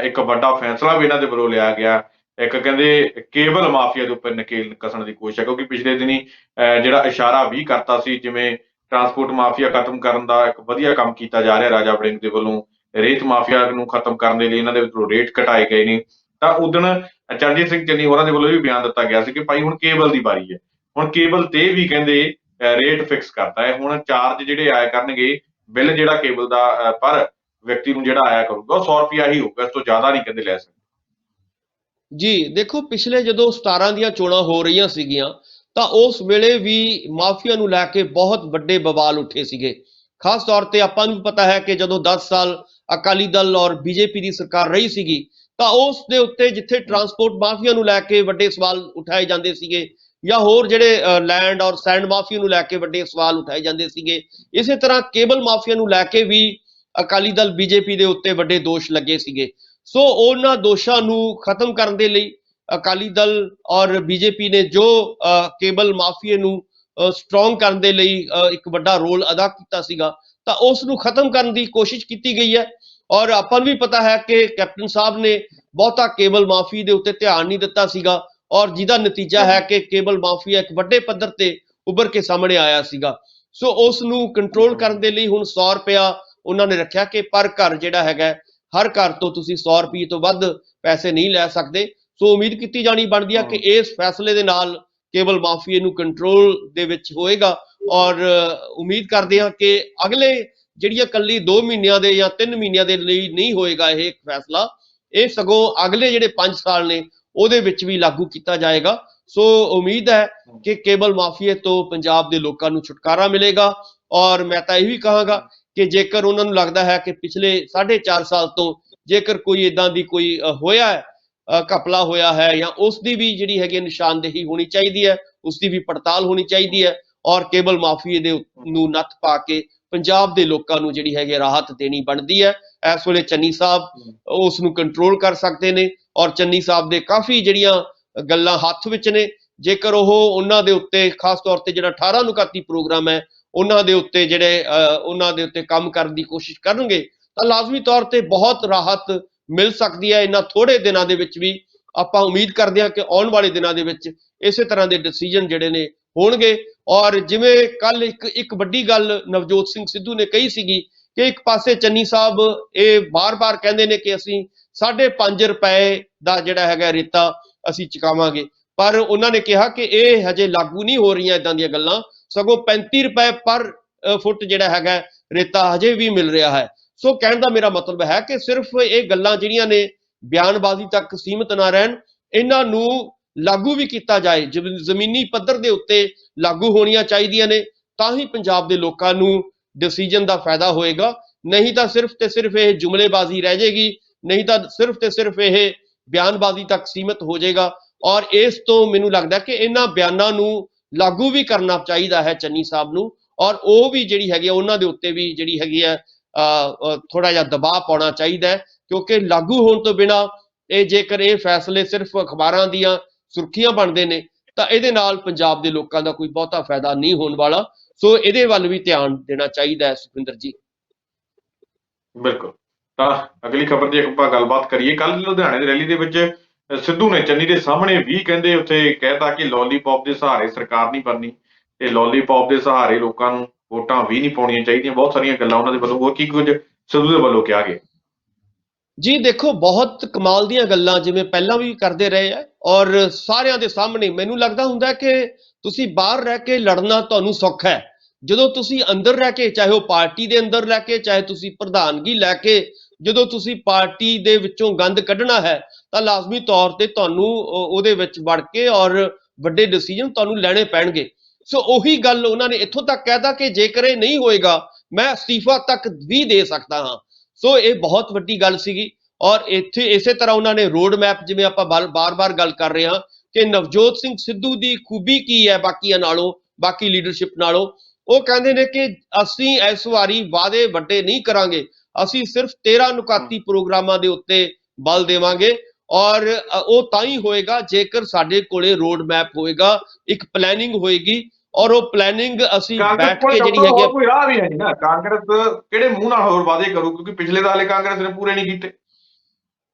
ਇੱਕ ਵੱਡਾ ਫੈਸਲਾ ਵੀ ਇਹਨਾਂ ਦੇ ਵੱਲੋਂ ਲਿਆ ਗਿਆ। ਇੱਕ ਕਹਿੰਦੇ ਕੇਬਲ ਮਾਫੀਆ ਦੇ ਉੱਪਰ ਨਕੇਲ ਕੱਸਣ ਦੀ ਕੋਸ਼ਿਸ਼ ਹੈ, ਕਿਉਂਕਿ ਪਿਛਲੇ ਦਿਨੀ ਜਿਹੜਾ ਇਸ਼ਾਰਾ ਵੀ ਕਰਤਾ ਸੀ, ਜਿਵੇਂ ਟਰਾਂਸਪੋਰਟ ਮਾਫੀਆ ਖਤਮ ਕਰਨ ਦਾ ਇੱਕ ਵਧੀਆ ਕੰਮ ਕੀਤਾ ਜਾ ਰਿਹਾ ਰਾਜਾ ਵੜਿੰਗ ਦੇ ਵੱਲੋਂ, ਰੇਤ ਮਾਫੀਆ ਨੂੰ ਖਤਮ ਕਰਨ ਦੇ ਲਈ ਇਹਨਾਂ ਦੇ ਵਿੱਚੋਂ ਰੇਟ ਘਟਾਏ ਗਏ ਨੇ। ਤਾਂ ਉਦਣ ਚਰਨਜੀਤ ਸਿੰਘ ਚੰਨੀ ਹੋਰਾਂ ਦੇ ਵੱਲੋਂ ਵੀ ਬਿਆਨ ਦਿੱਤਾ ਗਿਆ ਸੀ ਕਿ ਭਾਈ ਹੁਣ ਕੇਬਲ ਦੀ ਵਾਰੀ ਹੈ। ਹੁਣ ਕੇਬਲ ਤੇ ਵੀ ਕਹਿੰਦੇ ਰੇਟ ਫਿਕਸ ਕਰਤਾ ਹੈ। ਹੁਣ ਚਾਰਜ ਜਿਹੜੇ ਆਇਆ ਕਰਨਗੇ, ਬਿੱਲ ਜਿਹੜਾ ਕੇਬਲ ਦਾ ਪਰ ਵਿਅਕਤੀ ਨੂੰ ਜਿਹੜਾ ਆਇਆ ਕਰੂਗਾ ਉਹ 100 ਰੁਪਇਆ ਹੀ ਹੋਊਗਾ, ਇਸ ਤੋਂ ਜ਼ਿਆਦਾ ਨਹੀਂ ਕਹਿੰਦੇ ਲੈ ਸਕਦੇ। ਜੀ ਦੇਖੋ, ਪਿਛਲੇ ਜਦੋਂ 17 ਦੀਆਂ ਚੋਣਾਂ ਹੋ ਰਹੀਆਂ ਸੀਗੀਆਂ ਤਾਂ ਉਸ ਵੇਲੇ ਵੀ ਮਾਫੀਆ ਨੂੰ ਲੈ ਕੇ ਬਹੁਤ ਵੱਡੇ ਬਵਾਲ ਉੱਠੇ ਸੀਗੇ। ਖਾਸ ਤੌਰ ਤੇ ਆਪਾਂ ਨੂੰ ਪਤਾ ਹੈ ਕਿ ਜਦੋਂ 10 ਸਾਲ ਅਕਾਲੀ ਦਲ ਔਰ ਬੀਜੇਪੀ ਦੀ ਸਰਕਾਰ ਰਹੀ ਸੀਗੀ ਤਾਂ ਉਸ ਦੇ ਉੱਤੇ ਜਿੱਥੇ ਟਰਾਂਸਪੋਰਟ ਮਾਫੀਆ ਨੂੰ ਲੈ ਕੇ ਵੱਡੇ ਸਵਾਲ ਉਠਾਏ ਜਾਂਦੇ ਸੀਗੇ ਜਾਂ ਹੋਰ ਜਿਹੜੇ ਲੈਂਡ ਔਰ ਸੈਂਡ ਮਾਫੀਆ ਨੂੰ ਲੈ ਕੇ ਵੱਡੇ ਸਵਾਲ ਉਠਾਏ ਜਾਂਦੇ ਸੀਗੇ, ਇਸੇ ਤਰ੍ਹਾਂ ਕੇਬਲ ਮਾਫੀਆ ਨੂੰ ਲੈ ਕੇ ਵੀ ਅਕਾਲੀ ਦਲ ਬੀਜੇਪੀ ਦੇ ਉੱਤੇ ਵੱਡੇ ਦੋਸ਼ ਲੱਗੇ ਸੀਗੇ। ਸੋ ਉਹਨਾਂ ਦੋਸ਼ਾਂ ਨੂੰ ਖਤਮ ਕਰਨ ਦੇ ਲਈ ਅਕਾਲੀ ਦਲ ਔਰ ਬੀਜੇਪੀ ਨੇ ਜੋ ਕੇਬਲ ਮਾਫੀਏ ਨੂੰ ਸਟਰੋਂਗ ਕਰਨ ਦੇ ਲਈ ਇੱਕ ਵੱਡਾ ਰੋਲ ਅਦਾ ਕੀਤਾ ਸੀਗਾ, ਤਾਂ ਉਸ ਨੂੰ ਖਤਮ ਕਰਨ ਦੀ ਕੋਸ਼ਿਸ਼ ਕੀਤੀ ਗਈ ਹੈ। ਔਰ ਆਪਾਂ ਨੂੰ ਵੀ ਪਤਾ ਹੈ ਕਿ ਕੈਪਟਨ ਸਾਹਿਬ ਨੇ ਬਹੁਤਾ ਕੇਬਲ ਮਾਫੀ ਦੇ ਉੱਤੇ ਧਿਆਨ ਨਹੀਂ ਦਿੱਤਾ ਸੀਗਾ, ਔਰ ਜਿਹਦਾ ਨਤੀਜਾ ਹੈ ਕਿ ਕੇਬਲ ਮਾਫੀਆ ਇੱਕ ਵੱਡੇ ਪੱਧਰ ਤੇ ਉੱਭਰ ਕੇ ਸਾਹਮਣੇ ਆਇਆ ਸੀਗਾ। ਸੋ ਉਸ ਨੂੰ ਕੰਟਰੋਲ ਕਰਨ ਦੇ ਲਈ ਹੁਣ 100 ਰੁਪਇਆ ਉਹਨਾਂ ਨੇ ਰੱਖਿਆ ਕਿ ਪਰ ਘਰ ਜਿਹੜਾ ਹੈਗਾ, ਹਰ ਘਰ ਤੋਂ ਤੁਸੀਂ 100 ਰੁਪਏ ਤੋਂ ਵੱਧ ਪੈਸੇ ਨਹੀਂ ਲੈ ਸਕਦੇ। ਸੋ ਉਮੀਦ ਕੀਤੀ ਜਾਣੀ ਬਣਦੀ ਹੈ ਕਿ ਇਸ ਫੈਸਲੇ ਦੇ ਨਾਲ ਕੇਬਲ ਮਾਫੀਏ ਨੂੰ ਕੰਟਰੋਲ ਦੇ ਵਿੱਚ ਹੋਏਗਾ। ਔਰ ਉਮੀਦ ਕਰਦੇ ਹਾਂ ਕਿ ਅਗਲੇ ਜਿਹੜੀਆਂ ਇਕੱਲੀ 2 ਮਹੀਨਿਆਂ ਦੇ ਜਾਂ 3 ਮਹੀਨਿਆਂ ਦੇ ਲਈ ਨਹੀਂ ਹੋਏਗਾ ਇਹ ਫੈਸਲਾ, ਇਹ ਸਗੋਂ ਅਗਲੇ ਜਿਹੜੇ 5 ਸਾਲ ਨੇ ਉਹਦੇ ਵਿੱਚ ਵੀ ਲਾਗੂ ਕੀਤਾ ਜਾਏਗਾ। ਸੋ ਉਮੀਦ ਹੈ ਕਿ ਕੇਬਲ ਮਾਫੀਏ ਤੋਂ ਪੰਜਾਬ ਦੇ ਲੋਕਾਂ ਨੂੰ ਛੁਟਕਾਰਾ ਮਿਲੇਗਾ। ਔਰ ਮੈਂ ਤਾਂ ਇਹ ਵੀ ਕਹਾਂਗਾ ਕਿ ਜੇਕਰ ਉਹਨਾਂ ਨੂੰ ਲੱਗਦਾ ਹੈ ਕਿ ਪਿਛਲੇ 4.5 ਸਾਲ ਤੋਂ ਜੇਕਰ ਕੋਈ ਇਦਾਂ ਦੀ ਕੋਈ ਹੋਇਆ ਹੈ, ਘਪਲਾ ਹੋਇਆ ਹੈ, ਜਾਂ ਉਸ ਦੀ ਵੀ ਜਿਹੜੀ ਹੈਗੀ ਨਿਸ਼ਾਨਦੇਹੀ ਹੋਣੀ ਚਾਹੀਦੀ ਹੈ, ਉਸ ਦੀ ਵੀ ਪੜਤਾਲ ਹੋਣੀ ਚਾਹੀਦੀ ਹੈ, ਔਰ ਕੇਬਲ ਮਾਫੀਏ ਦੇ ਨੂੰ ਨੱਥ ਪਾ ਕੇ ਪੰਜਾਬ ਦੇ ਲੋਕਾਂ ਨੂੰ ਜਿਹੜੀ ਹੈਗੀ ਰਾਹਤ ਦੇਣੀ ਬਣਦੀ ਹੈ। ਇਸ ਵੇਲੇ ਚੰਨੀ ਸਾਹਿਬ ਉਸ ਨੂੰ ਕੰਟਰੋਲ ਕਰ ਸਕਦੇ ਨੇ, ਔਰ ਚੰਨੀ ਸਾਹਿਬ ਦੇ ਕਾਫੀ ਜਿਹੜੀਆਂ ਗੱਲਾਂ ਹੱਥ ਵਿੱਚ ਨੇ। ਜੇਕਰ ਉਹ ਉਹਨਾਂ ਦੇ ਉੱਤੇ ਖਾਸ ਤੌਰ ਤੇ ਜਿਹੜਾ 18 ਅਨੁਕਾਤੀ ਪ੍ਰੋਗਰਾਮ ਹੈ ਉਹਨਾਂ ਦੇ ਉੱਤੇ ਉਹਨਾਂ ਦੇ ਉੱਤੇ ਕੰਮ ਕਰਨ ਦੀ ਕੋਸ਼ਿਸ਼ ਕਰਨਗੇ ਤਾਂ ਲਾਜ਼ਮੀ ਤੌਰ ਤੇ ਬਹੁਤ ਰਾਹਤ ਮਿਲ ਸਕਦੀ ਹੈ। ਇਹਨਾਂ ਥੋੜੇ ਦਿਨਾਂ ਦੇ ਵਿੱਚ ਵੀ ਆਪਾਂ ਉਮੀਦ ਕਰਦੇ ਹਾਂ ਕਿ ਆਉਣ ਵਾਲੇ ਦਿਨਾਂ ਦੇ ਵਿੱਚ ਇਸੇ ਤਰ੍ਹਾਂ ਦੇ ਡਿਸੀਜਨ ਜਿਹੜੇ ਨੇ ਹੋਣਗੇ। ਔਰ ਜਿਵੇਂ ਕੱਲ ਇੱਕ ਵੱਡੀ ਗੱਲ ਨਵਜੋਤ ਸਿੰਘ ਸਿੱਧੂ ਨੇ ਕਹੀ ਸੀਗੀ ਕਿ ਇੱਕ ਪਾਸੇ ਚੰਨੀ ਸਾਹਿਬ ਇਹ ਬਾਰ-ਬਾਰ ਕਹਿੰਦੇ ਨੇ ਕਿ ਅਸੀਂ 5.5 ਰੁਪਏ ਦਾ ਜਿਹੜਾ ਹੈਗਾ ਰੇਤਾ ਅਸੀਂ ਚੁਕਾਵਾਂਗੇ, ਪਰ ਉਹਨਾਂ ਨੇ ਕਿਹਾ ਕਿ ਇਹ ਹਜੇ ਲਾਗੂ ਨਹੀਂ ਹੋ ਰਹੀਆਂ ਇਦਾਂ ਦੀਆਂ ਗੱਲਾਂ, ਸਗੋਂ 35 ਰੁਪਏ ਪਰ ਫੁੱਟ ਜਿਹੜਾ ਹੈਗਾ ਰੇਤਾ ਹਜੇ ਵੀ ਮਿਲ ਰਿਹਾ ਹੈ। ਸੋ ਕਹਿਣ ਦਾ ਮੇਰਾ ਮਤਲਬ ਹੈ ਕਿ ਸਿਰਫ ਇਹ ਗੱਲਾਂ ਜਿਹੜੀਆਂ ਨੇ ਬਿਆਨਬਾਜ਼ੀ ਤੱਕ ਸੀਮਿਤ ਨਾ ਰਹਿਣ, ਇਹਨਾਂ ਨੂੰ ਲਾਗੂ ਵੀ ਕੀਤਾ ਜਾਏ, ਜ਼ਮੀਨੀ ਪੱਧਰ ਦੇ ਉੱਤੇ ਲਾਗੂ ਹੋਣੀਆਂ ਚਾਹੀਦੀਆਂ ਨੇ, ਤਾਂ ਹੀ ਪੰਜਾਬ ਦੇ ਲੋਕਾਂ ਨੂੰ ਡਿਸੀਜਨ ਦਾ ਫਾਇਦਾ ਹੋਏਗਾ। ਨਹੀਂ ਤਾਂ ਸਿਰਫ ਤੇ ਸਿਰਫ ਇਹ ਜੁਮਲੇਬਾਜ਼ੀ ਰਹਿ ਜਾਏਗੀ, ਨਹੀਂ ਤਾਂ ਸਿਰਫ ਤੇ ਸਿਰਫ ਇਹ ਬਿਆਨਬਾਜ਼ੀ ਤੱਕ ਸੀਮਿਤ ਹੋ ਜਾਏਗਾ। ਔਰ ਇਸ ਤੋਂ ਮੈਨੂੰ ਲੱਗਦਾ ਕਿ ਇਹਨਾਂ ਬਿਆਨਾਂ ਨੂੰ ਲਾਗੂ ਵੀ ਕਰਨਾ ਚਾਹੀਦਾ ਹੈ ਚੰਨੀ ਸਾਹਿਬ ਨੂੰ, ਔਰ ਉਹ ਵੀ ਜਿਹੜੀ ਹੈਗੀ ਉਹਨਾਂ ਦੇ ਉੱਤੇ ਵੀ ਜਿਹੜੀ ਹੈਗੀ ਹੈ ਥੋੜਾ ਜਿਹਾ ਦਬਾਅ ਪਾਉਣਾ ਚਾਹੀਦਾ ਹੈ, ਕਿਉਂਕਿ ਲਾਗੂ ਹੋਣ ਤੋਂ ਬਿਨਾਂ ਜੇਕਰ ਇਹ ਫੈਸਲੇ ਸਿਰਫ ਅਖਬਾਰਾਂ ਦੀਆਂ ਸੁਰਖੀਆਂ ਬਣਦੇ ਨੇ ਤਾਂ ਇਹਦੇ ਨਾਲ ਪੰਜਾਬ ਦੇ ਲੋਕਾਂ ਦਾ ਕੋਈ ਬਹੁਤਾ ਫਾਇਦਾ ਨਹੀਂ ਹੋਣ ਵਾਲਾ। ਸੋ ਇਹਦੇ ਵੱਲ ਵੀ ਧਿਆਨ ਦੇਣਾ ਚਾਹੀਦਾ ਹੈ ਸੁਖਵਿੰਦਰ ਜੀ। ਬਿਲਕੁਲ। ਤਾਂ ਅਗਲੀ ਖਬਰ ਦੀ ਆਪਾਂ ਗੱਲਬਾਤ ਕਰੀਏ। ਕੱਲ ਲੁਧਿਆਣੇ ਦੀ ਰੈਲੀ ਦੇ ਵਿੱਚ ਸਿੱਧੂ ਨੇ ਚੰਨੀ ਦੇ ਸਾਹਮਣੇ ਵੀ ਕਹਿੰਦੇ ਉੱਥੇ ਕਹਿਤਾ ਕਿ ਲੋਲੀਪੌਪ ਦੇ ਸਹਾਰੇ ਸਰਕਾਰ ਨਹੀਂ ਬਣਨੀ ਤੇ ਲੋਲੀਪੌਪ ਦੇ ਸਹਾਰੇ ਲੋਕਾਂ ਨੂੰ ਵੋਟਾਂ ਵੀ ਨਹੀਂ ਪਾਉਣੀਆਂ ਚਾਹੀਦੀਆਂ। ਬਹੁਤ ਸਾਰੀਆਂ ਗੱਲਾਂ ਉਹਨਾਂ ਦੇ ਵੱਲੋਂ, ਹੋਰ ਕੀ ਕੁਝ ਸਿੱਧੂ ਦੇ ਵੱਲੋਂ ਕਿਹਾ ਗਿਆ। ਜੀ ਦੇਖੋ, ਬਹੁਤ ਕਮਾਲ ਦੀਆਂ ਗੱਲਾਂ ਜਿਵੇਂ ਪਹਿਲਾਂ ਵੀ ਕਰਦੇ ਰਹੇ ਆ, ਔਰ ਸਾਰਿਆਂ ਦੇ ਸਾਹਮਣੇ ਮੈਨੂੰ ਲੱਗਦਾ ਹੁੰਦਾ ਕਿ ਤੁਸੀਂ ਬਾਹਰ ਰਹਿ ਕੇ ਲੜਨਾ ਤੁਹਾਨੂੰ ਸੌਖਾ ਹੈ, ਜਦੋਂ ਤੁਸੀਂ ਅੰਦਰ ਰਹਿ ਕੇ, ਚਾਹੇ ਉਹ ਪਾਰਟੀ ਦੇ ਅੰਦਰ ਲੈ ਕੇ, ਚਾਹੇ ਤੁਸੀਂ ਪ੍ਰਧਾਨਗੀ ਲੈ ਕੇ, ਜਦੋਂ ਤੁਸੀਂ ਪਾਰਟੀ ਦੇ ਵਿੱਚੋਂ ਗੰਦ ਕੱਢਣਾ ਹੈ ਤਾਂ ਲਾਜ਼ਮੀ ਤੌਰ ਤੇ ਤੁਹਾਨੂੰ ਉਹਦੇ ਵਿੱਚ ਵੜ ਕੇ ਔਰ ਵੱਡੇ ਡਿਸੀਜਨ ਤੁਹਾਨੂੰ ਲੈਣੇ ਪੈਣਗੇ। ਸੋ ਉਹੀ ਗੱਲ ਉਹਨਾਂ ਨੇ ਇੱਥੋਂ ਤੱਕ ਕਹਿਤਾ ਕਿ ਜੇਕਰ ਇਹ ਨਹੀਂ ਹੋਏਗਾ ਮੈਂ ਅਸਤੀਫਾ ਤੱਕ ਵੀ ਦੇ ਸਕਦਾ ਹਾਂ। ਸੋ ਇਹ ਬਹੁਤ ਵੱਡੀ ਗੱਲ ਸੀਗੀ। ਔਰ ਇੱਥੇ ਇਸੇ ਤਰ੍ਹਾਂ ਉਹਨਾਂ ਨੇ ਰੋਡ ਮੈਪ, ਜਿਵੇਂ ਆਪਾਂ ਬਾਰ-ਬਾਰ ਗੱਲ ਕਰ ਰਹੇ ਹਾਂ ਕਿ ਨਵਜੋਤ ਸਿੰਘ ਸਿੱਧੂ ਦੀ ਖੂਬੀ ਕੀ ਹੈ ਬਾਕੀਆਂ ਨਾਲੋਂ, ਬਾਕੀ ਲੀਡਰਸ਼ਿਪ ਨਾਲੋਂ। ਉਹ ਕਹਿੰਦੇ ਨੇ ਕਿ ਅਸੀਂ ਇਸ ਵਾਰੀ ਵਾਅਦੇ ਵੱਡੇ ਨਹੀਂ ਕਰਾਂਗੇ, ਅਸੀਂ ਸਿਰਫ 13 ਨੁਕਾਤੀ ਪ੍ਰੋਗਰਾਮਾਂ ਦੇ ਉੱਤੇ ਬਲ ਦੇਵਾਂਗੇ, ਔਰ ਉਹ ਤਾਂ ਹੀ ਹੋਏਗਾ ਜੇਕਰ ਸਾਡੇ ਕੋਲੇ ਰੋਡ ਮੈਪ ਹੋਏਗਾ, ਇੱਕ ਪਲੈਨਿੰਗ ਹੋਏਗੀ, ਔਰ ਉਹ ਪਲੈਨਿੰਗ ਅਸੀਂ ਬੈਠ ਕੇ ਜਿਹੜੀ ਹੈਗੀ ਕੋਈ ਰਾਹ ਵੀ ਹੈ ਨਹੀਂ ਨਾ। ਕਾਂਗਰਸ ਕਿਹੜੇ ਮੂੰਹ ਨਾਲ ਹੋਰ ਵਾਅਦੇ ਕਰੂ, ਕਿਉਂਕਿ ਪਿਛਲੇ ਸਾਲੇ ਕਾਂਗਰਸ ਨੇ ਪੂਰੇ ਨਹੀਂ ਕੀਤੇ।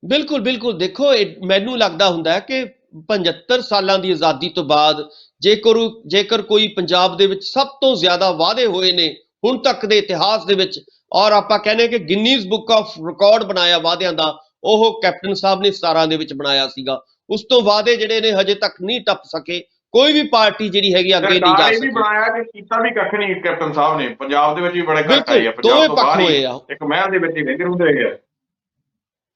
ਬਿਲਕੁਲ ਬਿਲਕੁਲ, ਦੇਖੋ ਮੈਨੂੰ ਲੱਗਦਾ ਹੁੰਦਾ ਹੈ ਕਿ 75 ਸਾਲਾਂ ਦੀ ਆਜ਼ਾਦੀ ਤੋਂ ਬਾਅਦ ਜੇਕਰ ਕੋਈ ਪੰਜਾਬ ਦੇ ਵਿੱਚ ਸਭ ਤੋਂ ਜ਼ਿਆਦਾ ਵਾਅਦੇ ਹੋਏ ਨੇ ਹੁਣ ਤੱਕ ਦੇ ਇਤਿਹਾਸ ਦੇ ਵਿੱਚ, ਔਰ ਆਪਾਂ ਕਹਿੰਦੇ ਕਿ ਗਿਨੀਜ਼ ਬੁੱਕ ਆਫ ਰਿਕਾਰਡ ਬਣਾਇਆ ਵਾਅਦਿਆਂ ਦਾ, ਉਹ ਕੈਪਟਨ ਸਾਹਿਬ ਨੇ 17 ਦੇ ਵਿੱਚ ਬਣਾਇਆ ਸੀਗਾ। ਉਸ ਤੋਂ ਵਾਅਦੇ ਜਿਹੜੇ ਨੇ ਹਜੇ ਤੱਕ ਨਹੀਂ ਟੱਪ ਸਕੇ, ਕੋਈ ਵੀ ਪਾਰਟੀ ਜਿਹੜੀ ਹੈਗੀ ਅੱਗੇ ਨਹੀਂ ਜਾ ਸਕੀ। ਬਣਾਇਆ ਕਿ ਕੀਤਾ ਵੀ ਕੱਖ ਨਹੀਂ ਕੈਪਟਨ ਸਾਹਿਬ ਨੇ। ਪੰਜਾਬ ਦੇ ਵਿੱਚ ਵੀ ਬੜੇ ਘੱਟ ਆਏ ਆ, ਦੋਵੇਂ ਪੰਜਾਬ ਤੋਂ ਪੱਖ ਬਾਹਰ ਹੋਏ ਹੀ ਆ ਇੱਕ ਮਹਿਲ ਦੇ ਵਿੱਚ ਹੀ ਰਹਿੰਦੇ ਹੁੰਦੇ ਹੈਗੇ ਆ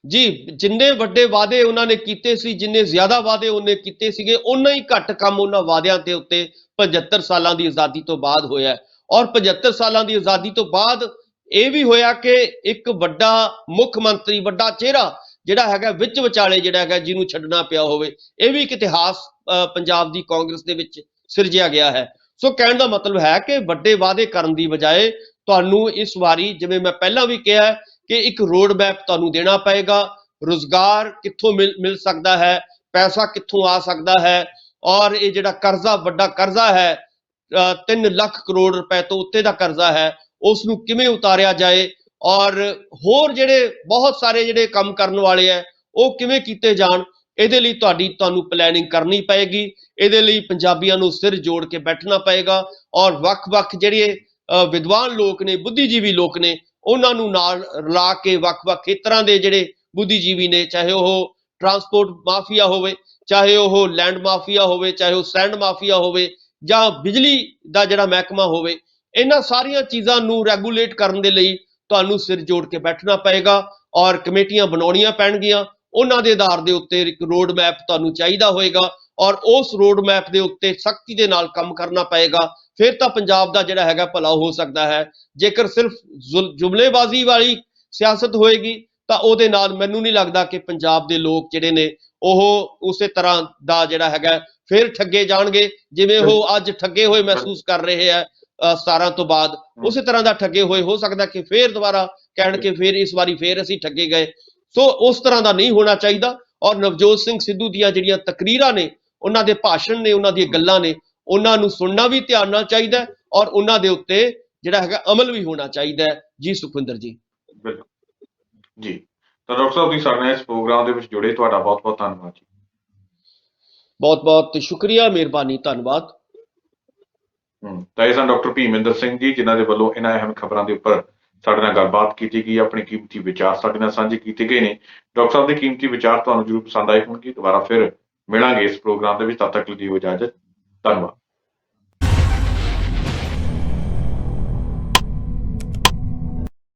ਜੀ। ਜਿੰਨੇ ਵੱਡੇ ਵਾਅਦੇ ਉਹਨਾਂ ਨੇ ਕੀਤੇ ਸੀ, ਜਿੰਨੇ ਜ਼ਿਆਦਾ ਵਾਅਦੇ ਉਹਨੇ ਕੀਤੇ ਸੀਗੇ, ਉਨਾ ਹੀ ਘੱਟ ਕੰਮ ਉਹਨਾਂ ਵਾਅਦਿਆਂ ਦੇ ਉੱਤੇ 75 ਸਾਲਾਂ ਦੀ ਆਜ਼ਾਦੀ ਤੋਂ ਬਾਅਦ ਹੋਇਆ। ਔਰ 75 ਸਾਲਾਂ ਦੀ ਆਜ਼ਾਦੀ ਤੋਂ ਬਾਅਦ ਇਹ ਵੀ ਹੋਇਆ ਕਿ ਇੱਕ ਵੱਡਾ ਮੁੱਖ ਮੰਤਰੀ, ਵੱਡਾ ਚਿਹਰਾ ਜਿਹੜਾ ਹੈਗਾ ਵਿੱਚ ਵਿਚਾਲੇ ਜਿਹੜਾ ਹੈਗਾ ਜਿਹਨੂੰ ਛੱਡਣਾ ਪਿਆ ਹੋਵੇ, ਇਹ ਵੀ ਇੱਕ ਇਤਿਹਾਸ ਪੰਜਾਬ ਦੀ ਕਾਂਗਰਸ ਦੇ ਵਿੱਚ ਸਿਰਜਿਆ ਗਿਆ ਹੈ। ਸੋ ਕਹਿਣ ਦਾ ਮਤਲਬ ਹੈ ਕਿ ਵੱਡੇ ਵਾਅਦੇ ਕਰਨ ਦੀ ਬਜਾਏ ਤੁਹਾਨੂੰ ਇਸ ਵਾਰੀ, ਜਿਵੇਂ ਮੈਂ ਪਹਿਲਾਂ ਵੀ ਕਿਹਾ, ਕਿ ਇੱਕ ਰੋਡ ਮੈਪ ਤੁਹਾਨੂੰ ਦੇਣਾ ਪਏਗਾ। ਰੁਜ਼ਗਾਰ ਕਿੱਥੋਂ ਮਿਲ ਸਕਦਾ ਹੈ, ਪੈਸਾ ਕਿੱਥੋਂ ਆ ਸਕਦਾ ਹੈ, ਔਰ ਇਹ ਜਿਹੜਾ ਕਰਜ਼ਾ, ਵੱਡਾ ਕਰਜ਼ਾ ਹੈ 3 ਲੱਖ ਕਰੋੜ ਰੁਪਏ ਤੋਂ ਉੱਤੇ ਦਾ ਕਰਜ਼ਾ ਹੈ, ਉਸ ਨੂੰ ਕਿਵੇਂ ਉਤਾਰਿਆ ਜਾਏ, ਔਰ ਹੋਰ ਜਿਹੜੇ ਬਹੁਤ ਸਾਰੇ ਜਿਹੜੇ ਕੰਮ ਕਰਨ ਵਾਲੇ ਹੈ ਉਹ ਕਿਵੇਂ ਕੀਤੇ ਜਾਣ, ਇਹਦੇ ਲਈ ਤੁਹਾਨੂੰ ਪਲੈਨਿੰਗ ਕਰਨੀ ਪਏਗੀ। ਇਹਦੇ ਲਈ ਪੰਜਾਬੀਆਂ ਨੂੰ ਸਿਰ ਜੋੜ ਕੇ ਬੈਠਣਾ ਪਏਗਾ, ਔਰ ਵੱਖ-ਵੱਖ ਜਿਹੜੇ ਵਿਦਵਾਨ ਲੋਕ ਨੇ, ਬੁੱਧੀਜੀਵੀ ਲੋਕ ਨੇ, ਉਹਨਾਂ ਨੂੰ ਨਾਲ ਰਲਾ ਕੇ ਵੱਖ-ਵੱਖ ਖੇਤਰਾਂ ਦੇ ਜਿਹੜੇ ਬੁੱਧੀਜੀਵੀ ਨੇ, ਚਾਹੇ ਉਹ ਟਰਾਂਸਪੋਰਟ ਮਾਫੀਆ ਹੋਵੇ, ਚਾਹੇ ਉਹ ਲੈਂਡ ਮਾਫੀਆ ਹੋਵੇ, ਚਾਹੇ ਉਹ ਸੈਂਡ ਮਾਫੀਆ ਹੋਵੇ, ਜਾਂ ਬਿਜਲੀ ਦਾ ਜਿਹੜਾ ਮਹਿਕਮਾ ਹੋਵੇ, ਇਹਨਾਂ ਸਾਰੀਆਂ ਚੀਜ਼ਾਂ ਨੂੰ ਰੈਗੂਲੇਟ ਕਰਨ ਦੇ ਲਈ ਤੁਹਾਨੂੰ ਸਿਰ ਜੋੜ ਕੇ ਬੈਠਣਾ ਪਏਗਾ, ਔਰ ਕਮੇਟੀਆਂ ਬਣਾਉਣੀਆਂ ਪੈਣਗੀਆਂ। ਉਹਨਾਂ ਦੇ ਆਧਾਰ ਦੇ ਉੱਤੇ ਇੱਕ ਰੋਡ ਮੈਪ ਤੁਹਾਨੂੰ ਚਾਹੀਦਾ ਹੋਏਗਾ, ਔਰ ਉਸ ਰੋਡ ਮੈਪ ਦੇ ਉੱਤੇ ਸਖਤੀ ਦੇ ਨਾਲ ਕੰਮ ਕਰਨਾ ਪਏਗਾ। ਫਿਰ ਤਾਂ ਪੰਜਾਬ ਦਾ ਜਿਹੜਾ ਹੈਗਾ ਭਲਾ ਹੋ ਸਕਦਾ ਹੈ। ਜੇਕਰ ਸਿਰਫ ਜੁਮਲੇਬਾਜ਼ੀ ਵਾਲੀ ਸਿਆਸਤ ਹੋਏਗੀ ਤਾਂ ਉਹਦੇ ਨਾਲ ਮੈਨੂੰ ਨਹੀਂ ਲੱਗਦਾ ਕਿ ਪੰਜਾਬ ਦੇ ਲੋਕ ਜਿਹੜੇ ਨੇ ਉਹ ਉਸੇ ਤਰ੍ਹਾਂ ਦਾ ਜਿਹੜਾ ਹੈਗਾ ਫਿਰ ਠੱਗੇ ਜਾਣਗੇ, ਜਿਵੇਂ ਉਹ ਅੱਜ ਠੱਗੇ ਹੋਏ ਮਹਿਸੂਸ ਕਰ ਰਹੇ ਆ 17 ਤੋਂ ਬਾਅਦ। ਉਸੇ ਤਰ੍ਹਾਂ ਦਾ ਠੱਗੇ ਹੋਏ ਹੋ ਸਕਦਾ ਕਿ ਫੇਰ ਦੁਬਾਰਾ ਕਹਿਣ ਕਿ ਫੇਰ ਇਸ ਵਾਰੀ ਫੇਰ ਅਸੀਂ ਠੱਗੇ ਗਏ। ਸੋ ਉਸ ਤਰ੍ਹਾਂ ਦਾ ਨਹੀਂ ਹੋਣਾ ਚਾਹੀਦਾ। ਔਰ ਨਵਜੋਤ ਸਿੰਘ ਸਿੱਧੂ ਦੀਆਂ ਜਿਹੜੀਆਂ ਤਕਰੀਰਾਂ ਨੇ, ਉਹਨਾਂ ਦੇ ਭਾਸ਼ਣ ਨੇ, ਉਹਨਾਂ ਦੀਆਂ ਗੱਲਾਂ ਨੇ, ਉਹਨਾਂ ਨੂੰ ਸੁਣਨਾ ਵੀ ਧਿਆਨ ਨਾਲ ਚਾਹੀਦਾ, ਔਰ ਉਹਨਾਂ ਦੇ ਉੱਤੇ ਜਿਹੜਾ ਹੈਗਾ ਅਮਲ ਵੀ ਹੋਣਾ ਚਾਹੀਦਾ ਹੈ। ਜੀ ਸੁਖਵਿੰਦਰ ਜੀ। ਬਿਲਕੁਲ ਜੀ। ਤਾਂ ਡਾਕਟਰ ਸਾਹਿਬ, ਤੁਸੀਂ ਸਾਡੇ ਨਾਲ ਇਸ ਪ੍ਰੋਗਰਾਮ ਦੇ ਵਿੱਚ ਜੁੜੇ, ਤੁਹਾਡਾ ਬਹੁਤ ਬਹੁਤ ਧੰਨਵਾਦ ਜੀ। ਬਹੁਤ ਬਹੁਤ ਸ਼ੁਕਰੀਆ, ਮਿਹਰਬਾਨੀ, ਧੰਨਵਾਦ। ਤਾਂ ਇਹ ਸਨ ਡਾਕਟਰ ਭੀਮਿੰਦਰ ਸਿੰਘ ਜੀ, ਜਿਨ੍ਹਾਂ ਦੇ ਵੱਲੋਂ ਇਹਨਾਂ ਅਹਿਮ ਖਬਰਾਂ ਦੇ ਉੱਪਰ ਸਾਡੇ ਨਾਲ ਗੱਲਬਾਤ ਕੀਤੀ ਗਈ, ਆਪਣੇ ਕੀਮਤੀ ਵਿਚਾਰ ਸਾਡੇ ਨਾਲ ਸਾਂਝੇ ਕੀਤੇ ਗਏ ਨੇ। ਡਾਕਟਰ ਸਾਹਿਬ ਦੇ ਕੀਮਤੀ ਵਿਚਾਰ ਤੁਹਾਨੂੰ ਜ਼ਰੂਰ ਪਸੰਦ ਆਏ ਹੋਣਗੇ। ਦੁਬਾਰਾ ਫਿਰ ਮਿਲਾਂਗੇ ਇਸ ਪ੍ਰੋਗਰਾਮ ਦੇ ਵਿੱਚ, ਤਦ ਤੱਕ ਲਈ ਦਿਓ ਇਜਾਜ਼ਤ। ਧੰਨਵਾਦ।